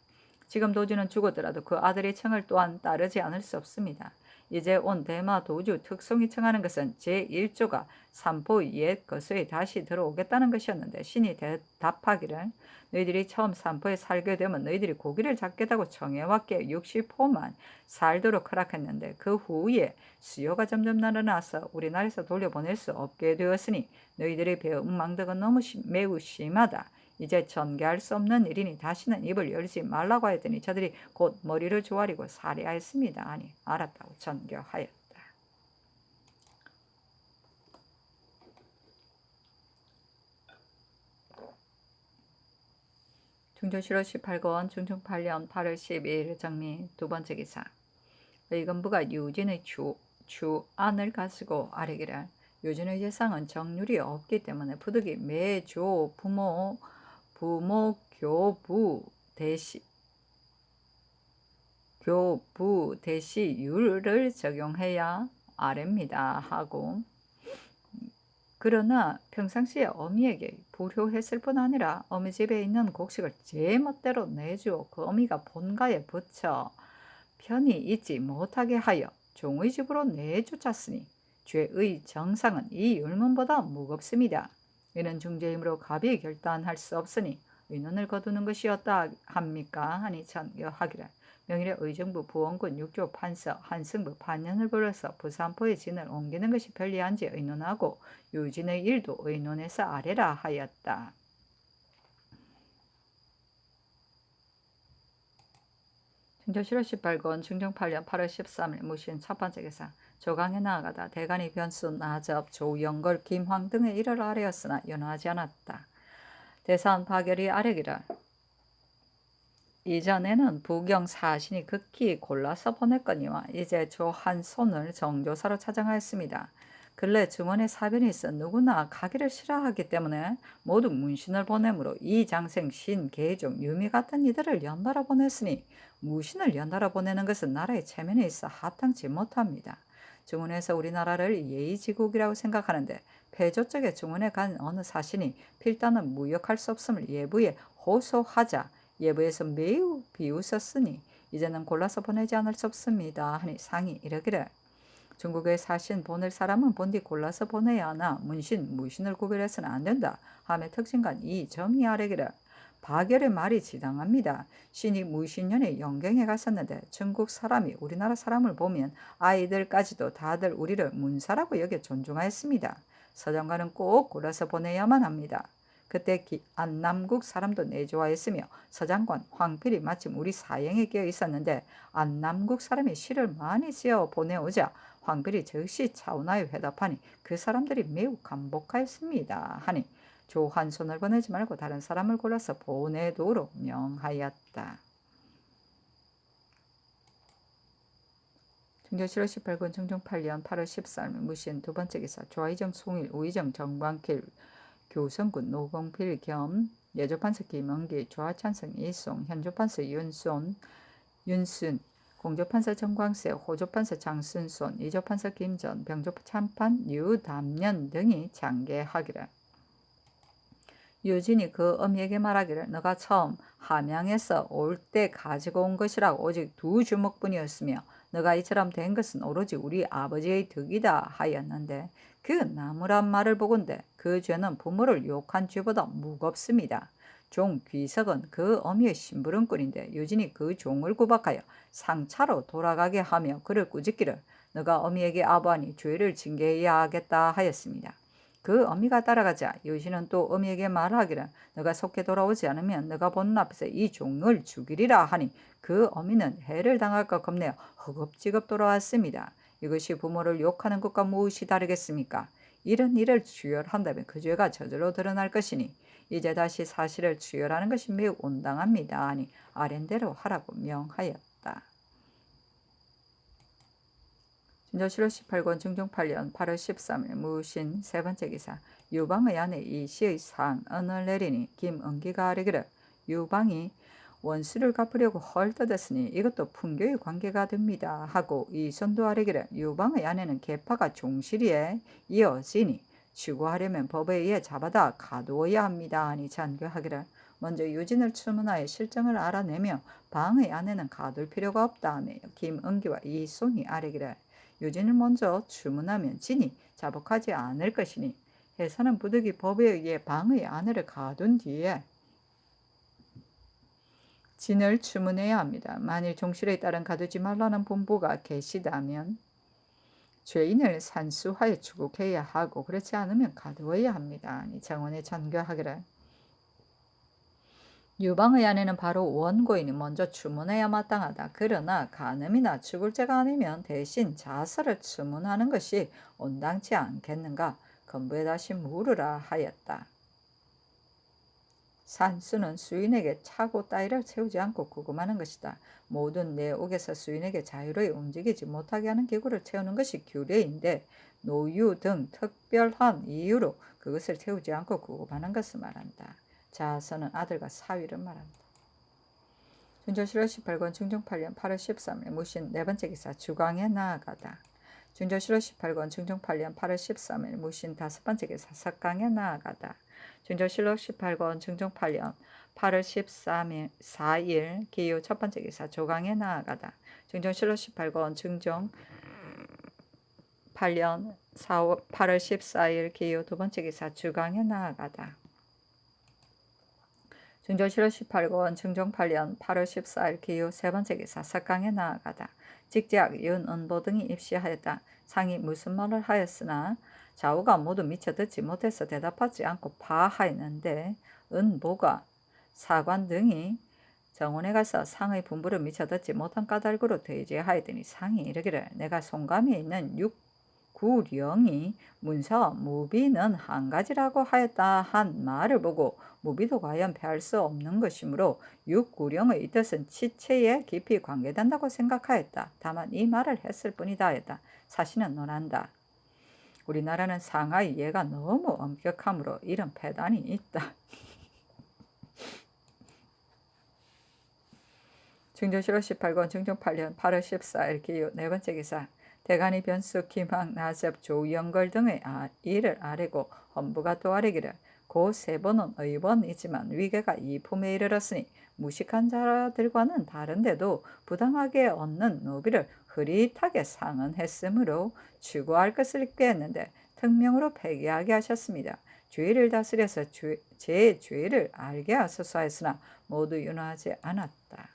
지금 도주는 죽었더라도 그 아들의 청을 또한 따르지 않을 수 없습니다. 이제 온 대마 도주 특송이 청하는 것은 제1조가 삼포 옛 거수에 다시 들어오겠다는 것이었는데 신이 대답하기를 너희들이 처음 삼포에 살게 되면 너희들이 고기를 잡겠다고 청해왔기에 60포만 살도록 허락했는데 그 후에 수요가 점점 늘어나서 우리나라에서 돌려보낼 수 없게 되었으니 너희들의 배은망덕은 너무 매우 심하다. 이제 전개할 수 없는 일이니 다시는 입을 열지 말라고 하였더니 저들이 곧 머리를 조아리고 살해하였습니다. 아니 알았다고 전교하였다. 중조실록 18권 중종 8년 8월 12일 정리 두 번째 기사. 의금부가 유진의 주안을 가지고 아뢰기를 유진의 재상은 정률이 없기 때문에 부득이 매조 부모 교부 대시율을 적용해야 아랍니다 하고 그러나 평상시에 어미에게 불효했을 뿐 아니라 어미 집에 있는 곡식을 제 멋대로 내주어 그 어미가 본가에 붙여 편히 있지 못하게 하여 종의 집으로 내쫓았으니 죄의 정상은 이 율문보다 무겁습니다. 이는 중죄이므로 갑이 결단할 수 없으니 의논을 거두는 것이었다 합니까? 하니 전교하기를 명일에 의정부 부원군 6조 판서 한승부 반년을 벌여서 부산포의 진을 옮기는 것이 편리한지 의논하고 유진의 일도 의논해서 아뢰라 하였다. 중조실록 18권 중종 8년 8월 13일 무신 첫 번째 기사. 조강에 나아가다 대간이 변수 나접 조영걸 김황 등의 일을 아뢰었으나 연호하지 않았다. 대사원 파결이 아뢰기를 이전에는 부경 사신이 극히 골라서 보냈거니와 이제 조 한 손을 정조사로 차정하였습니다. 근래 중원에 사변이 있어 누구나 가기를 싫어하기 때문에 모두 문신을 보내므로 이 장생 신 계종 유미 같은 이들을 연달아 보냈으니 무신을 연달아 보내는 것은 나라의 체면에 있어 합당치 못합니다. 중원에서 우리나라를 예의지국이라고 생각하는데 폐조 쪽에 중원에 간 어느 사신이 필단은 무역할 수 없음을 예부에 호소하자 예부에서 매우 비웃었으니 이제는 골라서 보내지 않을 수 없습니다 하니 상이 이르기를 중국에 사신 보낼 사람은 본디 골라서 보내야 하나 문신, 무신을 구별해서는 안 된다. 함의 특징간 이 점이 아래기를. 박열의 말이 지당합니다. 신이 무신년에 영경에 갔었는데 중국 사람이 우리나라 사람을 보면 아이들까지도 다들 우리를 문사라고 여겨 존중하였습니다. 서장관은 꼭 골라서 보내야만 합니다. 그때 안남국 사람도 내조하였으며 서장관, 황필이 마침 우리 사형에 끼어 있었는데 안남국 사람이 시를 많이 지어 보내오자 황필이 즉시 차오나에 회답하니 그 사람들이 매우 감복하였습니다. 하니 조한손을 보내지 말고 다른 사람을 골라서 보내도록 명하였다. 중조 7월 18군 중종 8년 8월 14일 무신 두 번째 기사 조이정 송일 우이정 정광길 교성군 노공필 겸 예조판서 김원기 조하찬성 이송 현조판서 윤순 공조판서 정광세 호조판서 장순손 이조판서 김전 병조참판 유담년 등이 장계하기를. 유진이 그 어미에게 말하기를 너가 처음 함양에서 올 때 가지고 온 것이라고 오직 2주먹뿐이었으며 너가 이처럼 된 것은 오로지 우리 아버지의 덕이다 하였는데 그 나무란 말을 보건대 그 죄는 부모를 욕한 죄보다 무겁습니다. 종 귀석은 그 어미의 심부름꾼인데 유진이 그 종을 구박하여 상차로 돌아가게 하며 그를 꾸짖기를 너가 어미에게 아부하니 죄를 징계해야 하겠다 하였습니다. 그 어미가 따라가자 유진은 또 어미에게 말하기를 너가 속히 돌아오지 않으면 너가 보는 앞에서 이 종을 죽이리라 하니 그 어미는 해를 당할까 겁내어 허겁지겁 돌아왔습니다. 이것이 부모를 욕하는 것과 무엇이 다르겠습니까? 이런 일을 추열한다면 그 죄가 저절로 드러날 것이니 이제 다시 사실을 추열하는 것이 매우 온당합니다. 하니 아랜대로 하라고 명하였다. 중조 7월 18권 중종 8년 8월 13일 무신 세 번째 기사 유방의 아내 이 시의 상언을 내리니 김은기가 아뢰기를 유방이 원수를 갚으려고 헐뜯었으니 이것도 풍교의 관계가 됩니다 하고 이손도 아뢰기를 유방의 아내는 계파가 종실이에 이어지니 추구하려면 법에 의해 잡아다 가두어야 합니다 하니 잔교하기를 먼저 유진을 추문하여 실정을 알아내며 방의 아내는 가둘 필요가 없다 하며 김은기와 이손이 아뢰기를 유진을 먼저 추문하면 진이 자복하지 않을 것이니 해사는 부득이 법에 의해 방의 아내를 가둔 뒤에 진을 추문해야 합니다. 만일 종실에 따른 가두지 말라는 분부가 계시다면 죄인을 산수하여 추국해야 하고 그렇지 않으면 가두어야 합니다. 정원에 잔교하기를 유방의 아내는 바로 원고인이 먼저 추문해야 마땅하다. 그러나 간음이나 죽을죄가 아니면 대신 자서를 추문하는 것이 온당치 않겠는가? 건부에 다시 물으라 하였다. 산수는 수인에게 차고 따위를 채우지 않고 구금하는 것이다. 모든 내옥에서 수인에게 자유로이 움직이지 못하게 하는 기구를 채우는 것이 규례인데 노유 등 특별한 이유로 그것을 채우지 않고 구금하는 것을 말한다. 자서는 아들과 사위를 말한다. 중조 7월 18권 중종 8년 8월 13일 무신 네 번째 기사 주광에 나아가다. 중조 7월 18권 중종 8년 8월 13일 무신 다섯 번째 기사 석강에 나아가다. 중조 7월 18권 중종 8년 8월 13일 4일 기유 첫 번째 기사 조강에 나아가다. 중조 7월 18권 중종 8년 8월 14일 기유 두 번째 기사 주강에 나아가다. 중조 7월 18권 중종 8년 8월 14일 기후 세 번째 기사 석강에 나아가다. 직작 윤은보 등이 입시하였다. 상이 무슨 말을 하였으나 좌우가 모두 미처 듣지 못해서 대답하지 않고 파하였는데 은보가 사관 등이 정원에 가서 상의 분부를 미처 듣지 못한 까닭으로 대제하였더니 상이 이르기를 내가 송감에 있는 구령이 문서와 무비는 한 가지라고 하였다 한 말을 보고 무비도 과연 패할 수 없는 것이므로 육구령의 이 뜻은 치체에 깊이 관계된다고 생각하였다. 다만 이 말을 했을 뿐이다 하였다. 사실은 논한다. 우리나라는 상하의 예가 너무 엄격하므로 이런 폐단이 있다. 중조 7월 18권 중종 8년 8월 14일 기유 네 번째 기사 대간이 변수 김항 나섭 조영걸 등의 일을 아뢰고 헌부가 또 아뢰기를 고 세 번은 의번이지만 위계가 이품에 이르렀으니 무식한 자들과는 다른데도 부당하게 얻는 노비를 흐릿하게 상언했으므로 추구할 것을 꾀했는데 특명으로 폐기하게 하셨습니다. 죄를 다스려서 제 죄를 알게 하소서 했으나 모두 윤허하지 않았다.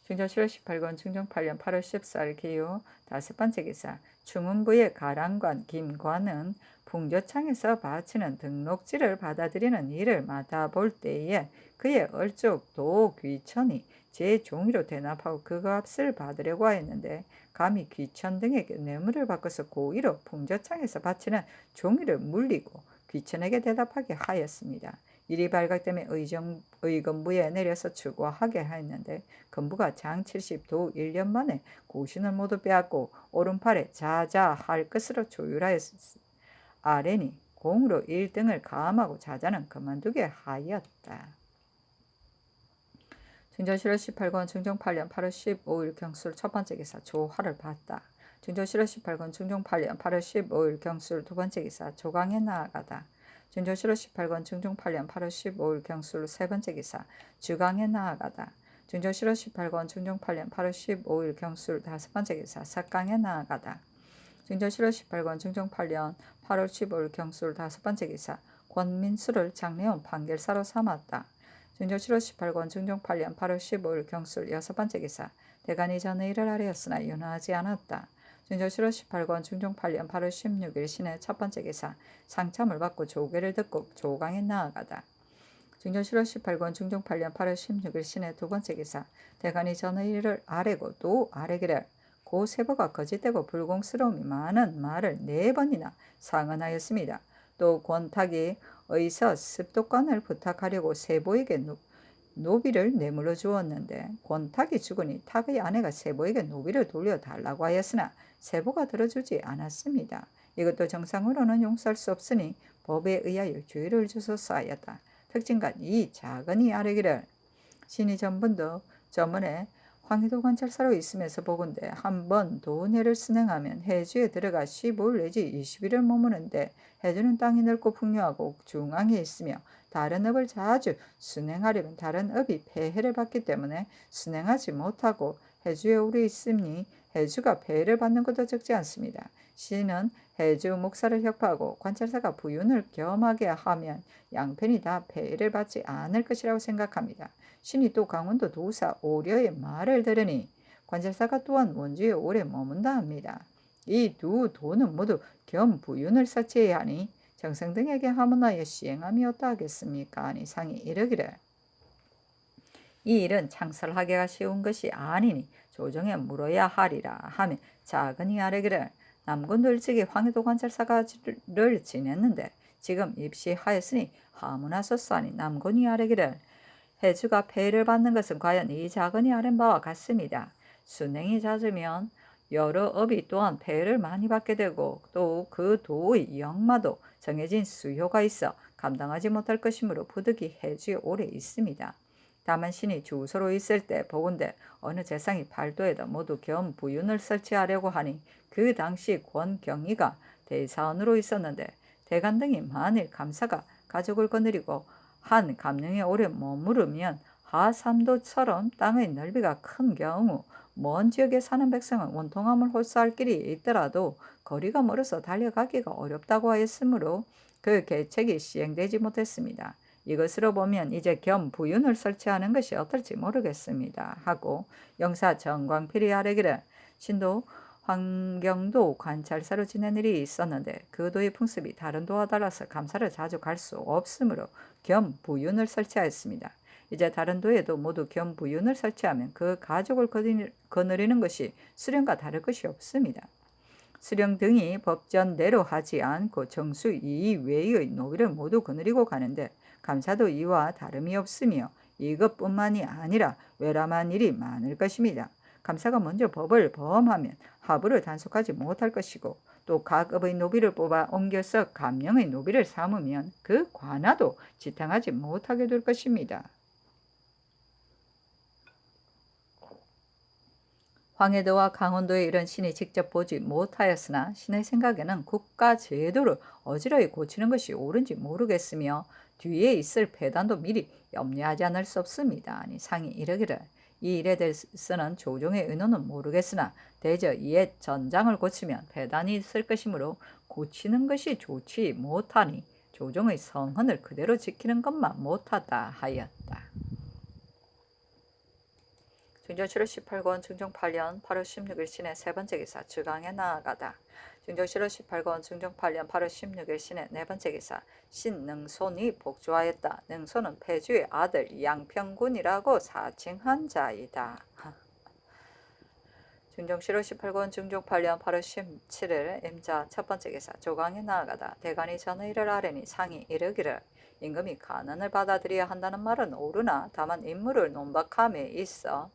충청 7월 18권 충청 8년 8월 14일 기호 다섯 번째 기사 충운부의 가랑관 김관은 풍조창에서 바치는 등록지를 받아들이는 일을 맡아볼 때에 그의 얼족 도 귀천이 제 종이로 대납하고 그 값을 받으려고 하였는데 감히 귀천 등에게 뇌물을 바꿔서 고의로 풍조창에서 바치는 종이를 물리고 귀천에게 대답하게 하였습니다. 일이 발각되면 의금부에 내려서 추구하게 하였는데 금부가 장 70도 1년 만에 고신을 모두 빼앗고 오른팔에 자자할 것으로 조율하였으니 아뢰니 공으로 1등을 가함하고 자자는 그만두게 하였다. 충청 7월 18권 충청 8년 8월 15일 경술 첫 번째 기사 조화를 봤다. 충청 7월 18권 충청 8년 8월 15일 경술 두 번째 기사 조강에 나아가다. 충청 7월 18권 충청 8년 8월 15일 경술 세 번째 기사 주강에 나아가다. 충청 7월 18권 충청 8년 8월 15일 경술 다섯 번째 기사 석강에 나아가다. 충청 7월 18권 충청 8년 8월 15일 경술 다섯 번째 기사 권민수를 장래원 판결사로 삼았다. 충청 7월 18권 충청 8년 8월 15일 경술 여섯 번째 기사 대간이 전의 일을 하려였으나 윤허하지 않았다. 충청 7월 18권 충청 8년 8월 16일 신의 첫 번째 기사 상참을 받고 조계를 듣고 조강에 나아가다. 충청 7월 18권 충청 8년 8월 16일 신의 두 번째 기사 대간이 전의 일을 아뢰고 또 아뢰기를 고 세보가 거짓되고 불공스러움이 많은 말을 4번이나 상언하였습니다. 또 권탁이 의서 습독관을 부탁하려고 세보에게 노비를 내물어 주었는데 권탁이 죽으니 탁의 아내가 세보에게 노비를 돌려달라고 하였으나 세보가 들어주지 않았습니다. 이것도 정상으로는 용서할 수 없으니 법에 의하여 죄를 주소서 하였다. 특징간 이 작은이 아뢰기를 신이 전분도 저번에 황해도 관찰사로 있으면서 보건대 한번 도내를 순행하면 해주에 들어가 15일 내지 20일을 머무는데 해주는 땅이 넓고 풍요하고 중앙에 있으며 다른 업을 자주 순행하려면 다른 업이 폐해를 받기 때문에 순행하지 못하고 해주에 오래 있으니 해주가 폐해를 받는 것도 적지 않습니다. 신은 해주 목사를 혁파하고 관찰사가 부윤을 겸하게 하면 양편이 다 폐해를 받지 않을 것이라고 생각합니다. 신이 또 강원도 도사 오려의 말을 들으니 관찰사가 또한 원주에 오래 머문다 합니다. 이 두 도는 모두 겸부윤을 사치해야 하니 정성 등에게 하문하여 시행함이 어떠하겠습니까? 하니 상이 이르기를 이 일은 창설하기가 쉬운 것이 아니니 조정에 물어야 하리라 하며 작은이 아뢰기를 남군 들직이 황해도 관찰사를 지냈는데 지금 입시하였으니 하문하소서 하니 남군이 아뢰기를 해주가 폐해를 받는 것은 과연 이 작은이 아랜 바와 같습니다. 순행이 잦으면 여러 업이 또한 폐해를 많이 받게 되고 또 그 도의 역마도 정해진 수효가 있어 감당하지 못할 것이므로 부득이 해주에 오래 있습니다. 다만 신이 주소로 있을 때 보건대 어느 재상이 팔도에다 모두 겸부윤을 설치하려고 하니 그 당시 권경희가 대사원으로 있었는데 대간 등이 만일 감사가 가족을 거느리고 한 감령에 오래 머무르면 하삼도처럼 땅의 넓이가 큰 경우 먼 지역에 사는 백성은 원통함을 호소할 길이 있더라도 거리가 멀어서 달려가기가 어렵다고 하였으므로 그 계책이 시행되지 못했습니다. 이것으로 보면 이제 겸부윤을 설치하는 것이 어떨지 모르겠습니다. 하고 영사 정광필이 아뢰기를 신도 환경도 관찰사로 지낸 일이 있었는데 그 도의 풍습이 다른 도와 달라서 감사를 자주 갈 수 없으므로 겸부윤을 설치하였습니다. 이제 다른 도에도 모두 겸부윤을 설치하면 그 가족을 거느리는 것이 수령과 다를 것이 없습니다. 수령 등이 법전대로 하지 않고 정수 이외의 노비를 모두 거느리고 가는데 감사도 이와 다름이 없으며 이것뿐만이 아니라 외람한 일이 많을 것입니다. 감사가 먼저 법을 범하면 하부를 단속하지 못할 것이고 또 각 업의 노비를 뽑아 옮겨서 감령의 노비를 삼으면 그 관아도 지탱하지 못하게 될 것입니다. 황해도와 강원도의 일은 신이 직접 보지 못하였으나 신의 생각에는 국가 제도를 어지러이 고치는 것이 옳은지 모르겠으며 뒤에 있을 폐단도 미리 염려하지 않을 수 없습니다. 아니 상이 이르기를 이 일에 대해서는 조정의 의논은 모르겠으나 대저 이에 전장을 고치면 폐단이 있을 것이므로 고치는 것이 좋지 못하니 조정의 성헌을 그대로 지키는 것만 못하다 하였다. 중조 7월 18권 중종 8년 8월 16일 신의 세 번째 기사 주강에 나아가다. 중조 7월 18권 중종 8년 8월 16일 신의 네 번째 기사 신능손이 복주하였다. 능손은 폐주의 아들 양평군이라고 사칭한 자이다. 중종 7월 18권 중종 8년 8월 17일 임자 첫 번째 기사 조강에 나아가다. 대간이 전의를 아뢰니 상이 이르기를 임금이 간언을 받아들여야 한다는 말은 옳으나 다만 인물을 논박함에 있어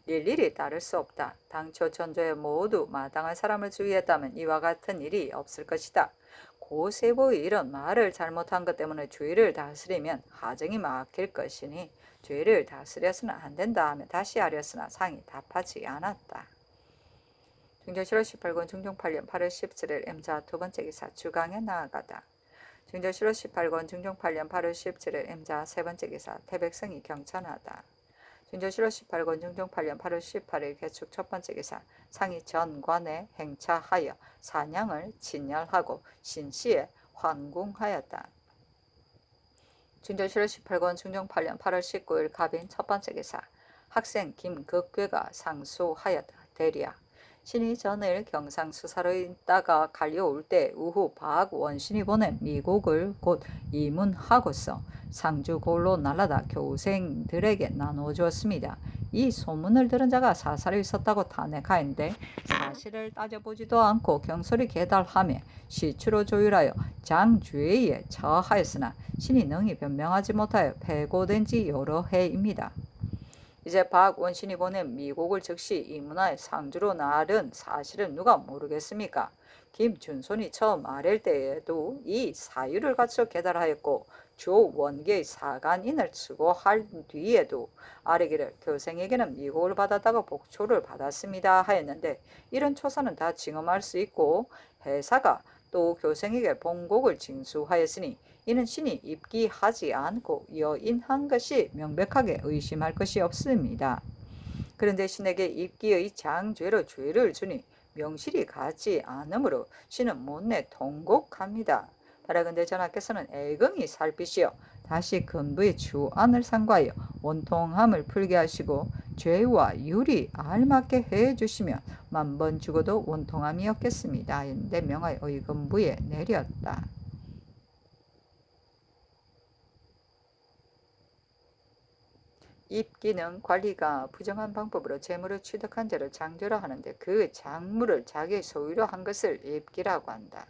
일일이 따를 수 없다. 당초 전조에 모두 마땅한 사람을 주의했다면 이와 같은 일이 없을 것이다. 고세보의 이런 말을 잘못한 것 때문에 주의를 다스리면 하정이 막힐 것이니 주의를 다스려서는 안 된다 하며 다시 하렸으나 상이 답하지 않았다. 중조 7월 18권 중종 8년 8월 17일 임자 두 번째 기사 주강에 나아가다. 중조 7월 18권 중종 8년 8월 17일 임자 세 번째 기사 태백성이 경천하다. 중조 7월 18권 중종 8년 8월 18일 개축 첫 번째 기사 상이 전관에 행차하여 사냥을 진열하고 신시에 환궁하였다. 중조 7월 18권 중종 8년 8월 19일 갑인 첫 번째 기사 학생 김극괴가 상수하였다. 대리야 신이 전일 경상수사로 있다가 갈려올 때 우후 박원신이 보낸 미곡을 곧 이문하고서 상주골로 날아다 교생들에게 나눠주었습니다. 이 소문을 들은 자가 사살에 있었다고 탄핵하였는데 사실을 따져보지도 않고 경솔히 계달하며 시추로 조율하여 장주회에 처하였으나 신이 능히 변명하지 못하여 패고된 지 여러 해입니다. 이제 박원신이 보낸 미곡을 즉시 이문화의 상주로 나른 사실은 누가 모르겠습니까? 김준손이 처음 아랠 때에도 이 사유를 갖춰 계달하였고 조원계의 사간인을 치고 할 뒤에도 아뢰기를 교생에게는 미곡을 받았다가 복초를 받았습니다 하였는데 이런 초사는 다 징험할 수 있고 회사가 또 교생에게 봉곡을 징수하였으니 이는 신이 입기하지 않고 여인한 것이 명백하게 의심할 것이 없습니다. 그런데 신에게 입기의 장죄로 죄를 주니 명실이 가지 않으므로 신은 못내 통곡합니다. 바라건대 전하께서는 애경히 살피시어 다시 근부의 주안을 상고하여 원통함을 풀게 하시고 죄와 유리 알맞게 해주시면 만번 죽어도 원통함이 없겠습니다. 했는데 명하여 의금부에 내렸다. 입기는 관리가 부정한 방법으로 재물을 취득한 자를 장죄로 하는데 그 장물을 자기의 소유로 한 것을 입기라고 한다.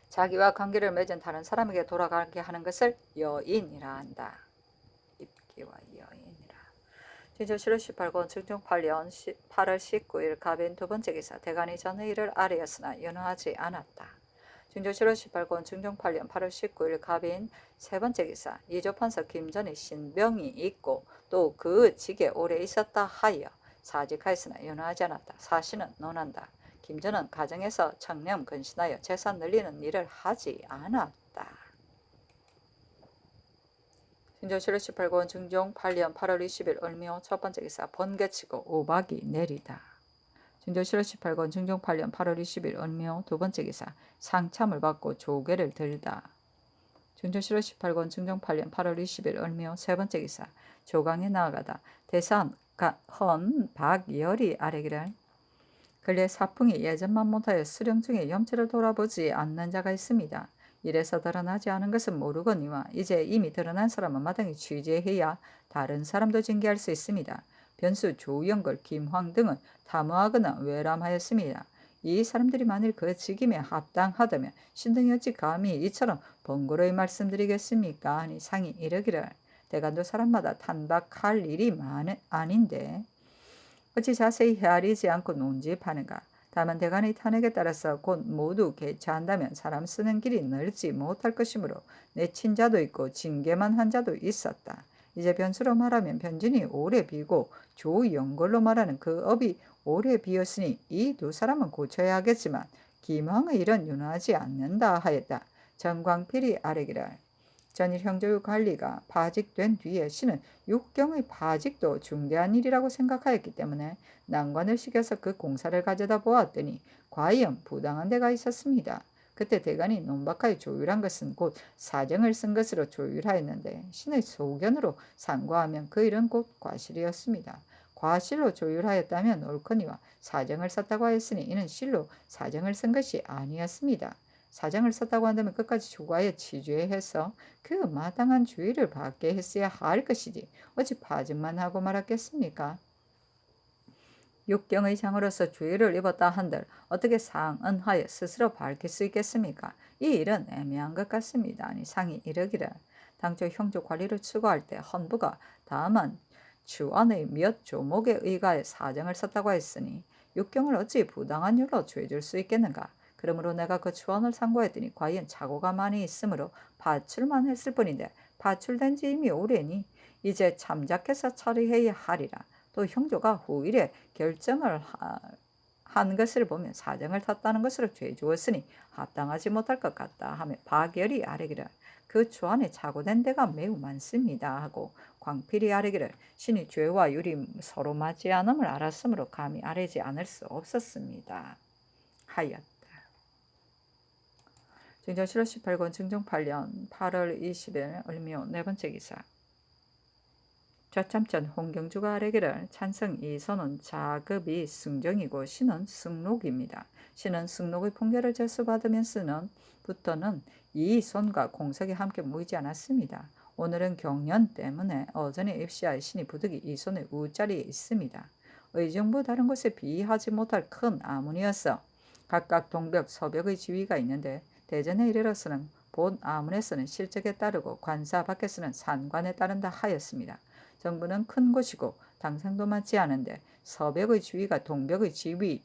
자기와 관계를 맺은 다른 사람에게 돌아가게 하는 것을 여인이라 한다. 입기와 여인이라. 중조 7월 18권 중종 8년 8월 19일 갑인 두 번째 기사 대간이 전의를 아뢰었으나 연호하지 않았다. 중조 7월 18권 중종 8년 8월 19일 갑인 세 번째 기사 이조판서 김전의 신병이 있고 또 그 직에 오래 있었다 하여 사직하였으나 연호하지 않았다. 사실은 논한다. 김전은 가정에서 청렴 근신하여 재산 늘리는 일을 하지 않았다. 중조 7월 18권 중종 8년 8월 20일 을묘 첫 번째 기사 번개치고 우박이 내리다. 중조 7월 18권 중종 8년 8월 20일 을묘 두 번째 기사 상참을 받고 조개를 들다. 중조 7월 18권 중종 8년 8월 20일 을묘 세 번째 기사 조강에 나아가다. 대산 헌 박열이 아뢰기를 근래 사풍이 예전만 못하여 수령 중에 염치를 돌아보지 않는 자가 있습니다. 이래서 드러나지 않은 것은 모르거니와 이제 이미 드러난 사람은 마땅히 취재해야 다른 사람도 징계할 수 있습니다. 변수 조영걸, 김황 등은 탐호하거나 외람하였습니다. 이 사람들이 만일 그 직임에 합당하다면 신등이 어찌 감히 이처럼 번거로이 말씀드리겠습니까? 하니 상이 이르기를 대간도 사람마다 탄박할 일이 아닌데 어찌 자세히 헤아리지 않고 논집하는가. 다만 대간의 탄핵에 따라서 곧 모두 개최한다면 사람 쓰는 길이 넓지 못할 것이므로 내친 자도 있고 징계만 한 자도 있었다. 이제 변수로 말하면 변진이 오래 비고 조영걸로 말하는 그 업이 오래 비었으니 이 두 사람은 고쳐야 하겠지만 김황의 일은 윤하지 않는다 하였다. 정광필이 아뢰기를 전일 형제의 관리가 파직된 뒤에 신은 육경의 파직도 중대한 일이라고 생각하였기 때문에 난관을 시켜서 그 공사를 가져다 보았더니 과연 부당한 데가 있었습니다. 그때 대간이 논박하여 조율한 것은 곧 사정을 쓴 것으로 조율하였는데 신의 소견으로 상고하면 그 일은 곧 과실이었습니다. 과실로 조율하였다면 옳거니와 사정을 썼다고 하였으니 이는 실로 사정을 쓴 것이 아니었습니다. 사정을 썼다고 한다면 끝까지 조과에 치주해서 그 마땅한 주의를 받게 했어야 할 것이지 어찌 파직만 하고 말았겠습니까? 육경의 장으로서 주의를 입었다 한들 어떻게 상언하여 스스로 밝힐 수 있겠습니까? 이 일은 애매한 것 같습니다. 아니 상이 이르기를 당초 형조 관리를 추구할 때 헌부가 다만 주안의 몇 조목에 의가해 사정을 썼다고 했으니 육경을 어찌 부당한 일로 죄줄 수 있겠는가? 그러므로 내가 그 추원을 상고했더니 과연 착오가 많이 있으므로 파출만 했을 뿐인데 파출된 지 이미 오래니 이제 참작해서 처리해야 하리라. 또 형조가 후일에 결정을 한 것을 보면 사정을 탔다는 것으로 죄주었으니 합당하지 못할 것 같다 하며 박열이 아뢰기를 그 추안에 착오된 데가 매우 많습니다 하고 광필이 아뢰기를 신이 죄와 율이 서로 맞지 않음을 알았으므로 감히 아뢰지 않을 수 없었습니다 하였다. 증정 7월 18권 증정 8년 8월 20일 을묘 네 번째 기사 좌참전 홍경주가 아뢰기를 찬성 이손은 자급이 승정이고 신은 승록입니다. 신은 승록의 풍계를 제수받으면서는 부터는 이손과 공석이 함께 모이지 않았습니다. 오늘은 경연 때문에 어전에 입시하여 신이 부득이 이손의 우자리에 있습니다. 의정부 다른 곳에 비하지 못할 큰 아문이어서 각각 동벽, 서벽의 지위가 있는데 대전에 이르러서는 본 아문에서는 실적에 따르고 관사 밖에서는 산관에 따른다 하였습니다. 정부는 큰 곳이고 당상도 많지 않은데 서벽의 지위가 동벽의 지위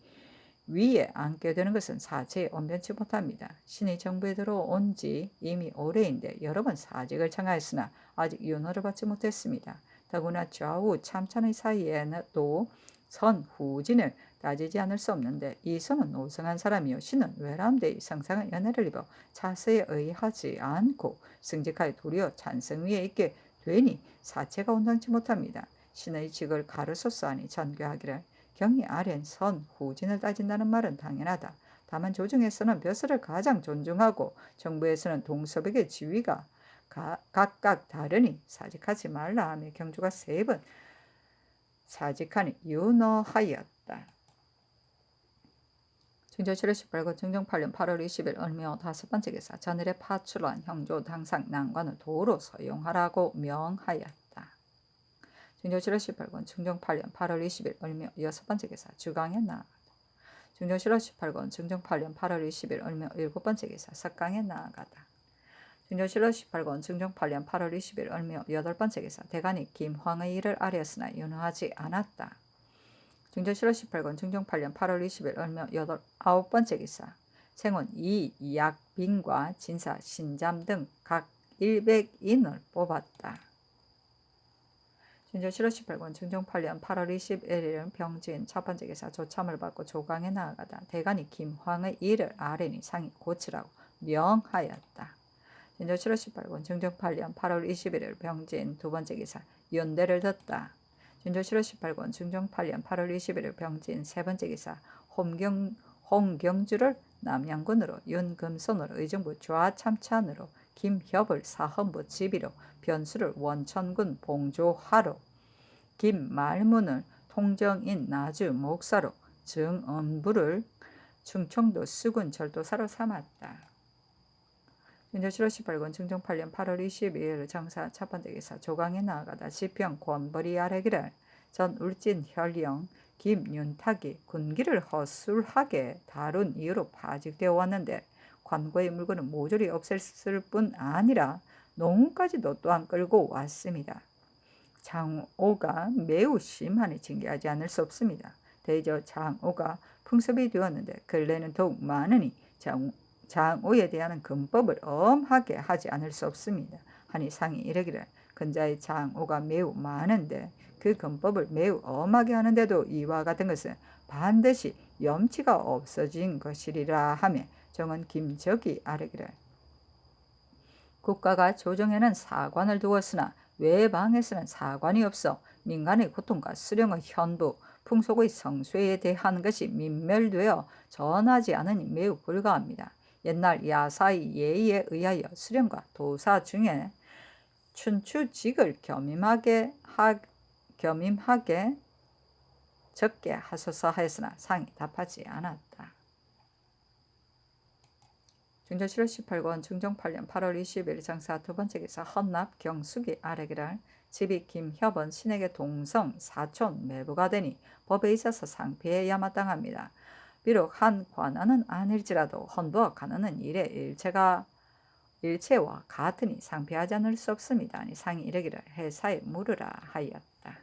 위에 앉게 되는 것은 사체에 언변치 못합니다. 신이 정부에 들어온 지 이미 오래인데 여러 번 사직을 청하였으나 아직 윤호를 받지 못했습니다. 더구나 좌우 참찬의 사이에도 선후진을 따지지 않을 수 없는데 이 선은 노성한 사람이요 신은 외람되이 성상한 연애를 입어 차세에 의하지 않고 승직하여 도리어 찬성 위에 있게 되니 사체가 온당치 못합니다. 신의 직을 가르소서하니 전교하기를 경이 아랜 선 후진을 따진다는 말은 당연하다. 다만 조정에서는 벼슬을 가장 존중하고 정부에서는 동서백의 지위가 각각 다르니 사직하지 말라 하며 경주가 3번 사직하니 윤허하였다. 증조 7월 18일 증정 8년 8월 20일 을묘 5번째 기사 전일에 파출한 형조 당상 난관을 도로 서용하라고 명하였다. 증조 7월 18일 증정 8년 8월 20일 을묘 6번째 기사 주강에 나아가다. 증조 7월 18일 증정 8년 8월 20일 을묘 7번째 기사 석강에 나아가다. 증조 7월 18일 증정 8년 8월 20일 을묘 8번째 기사 대간이 김황의 일을 아뢰었으나 윤허하지 않았다. 증조 7월 18일 증정 8년 8월 20일 을묘 9번째 기사 생원 이약빈과 진사 신잠 등 각 100인을 뽑았다. 증조 7월 18일 증정 8년 8월 21일 병진 첫번째 기사 조참을 받고 조강에 나아가다 대간이 김황의 일을 아뢰니 상이 고치라고 명하였다. 증조 7월 18일 증정 8년 8월 21일 병진 두번째 기사 연대를 듣다. 증조 7월 18일 증정 8년 8월 21일 병진 세번째 기사 홍경주를 남양군으로 윤금손으로 의정부 좌참찬으로 김협을 사헌부 지비로 변수를 원천군 봉조하로 김말문을 통정인 나주 목사로 정언부를 충청도 수군 절도사로 삼았다. 증조 7월 18일 증정 8년 8월 22일 정사 첫번째 기사 조강에 나아가다 시평 권벌이 아뢰기를 전 울진 현령 김윤탁이 군기를 허술하게 다룬 이유로 파직되어 왔는데 관고의 물건은 모조리 없앴을 뿐 아니라 농까지도 또한 끌고 왔습니다. 장오가 매우 심하니 징계하지 않을 수 없습니다. 대저 장오가 풍습이 되었는데 근래는 더욱 많으니 장오에 대한 근법을 엄하게 하지 않을 수 없습니다. 하니 상이 이르기를 근자의 장우가 매우 많은데 그 금법을 매우 엄하게 하는데도 이와 같은 것은 반드시 염치가 없어진 것이리라 하며 정은 김적이 아뢰기를 국가가 조정에는 사관을 두었으나 외방에서는 사관이 없어 민간의 고통과 수령의 현부, 풍속의 성쇠에 대한 것이 민멸되어 전하지 않으니 매우 불가합니다. 옛날 야사의 예의에 의하여 수령과 도사 중에 춘추직을 겸임하게 적게 하소서 하였으나 상이 답하지 않았다. 중조 7월 18권 중종 8년 8월 20일 장사 두 번째 기사 헌납 경숙이 아뢰기를 집이 김협은 신에게 동성 사촌 매부가 되니 법에 있어서 상피에 마땅합니다. 비록 한 관원은 아닐지라도 헌부와 관원은 일체와 같으니 상피하지 않을 수 없습니다. 아니 상이 이르기를 해사에 물으라 하였다.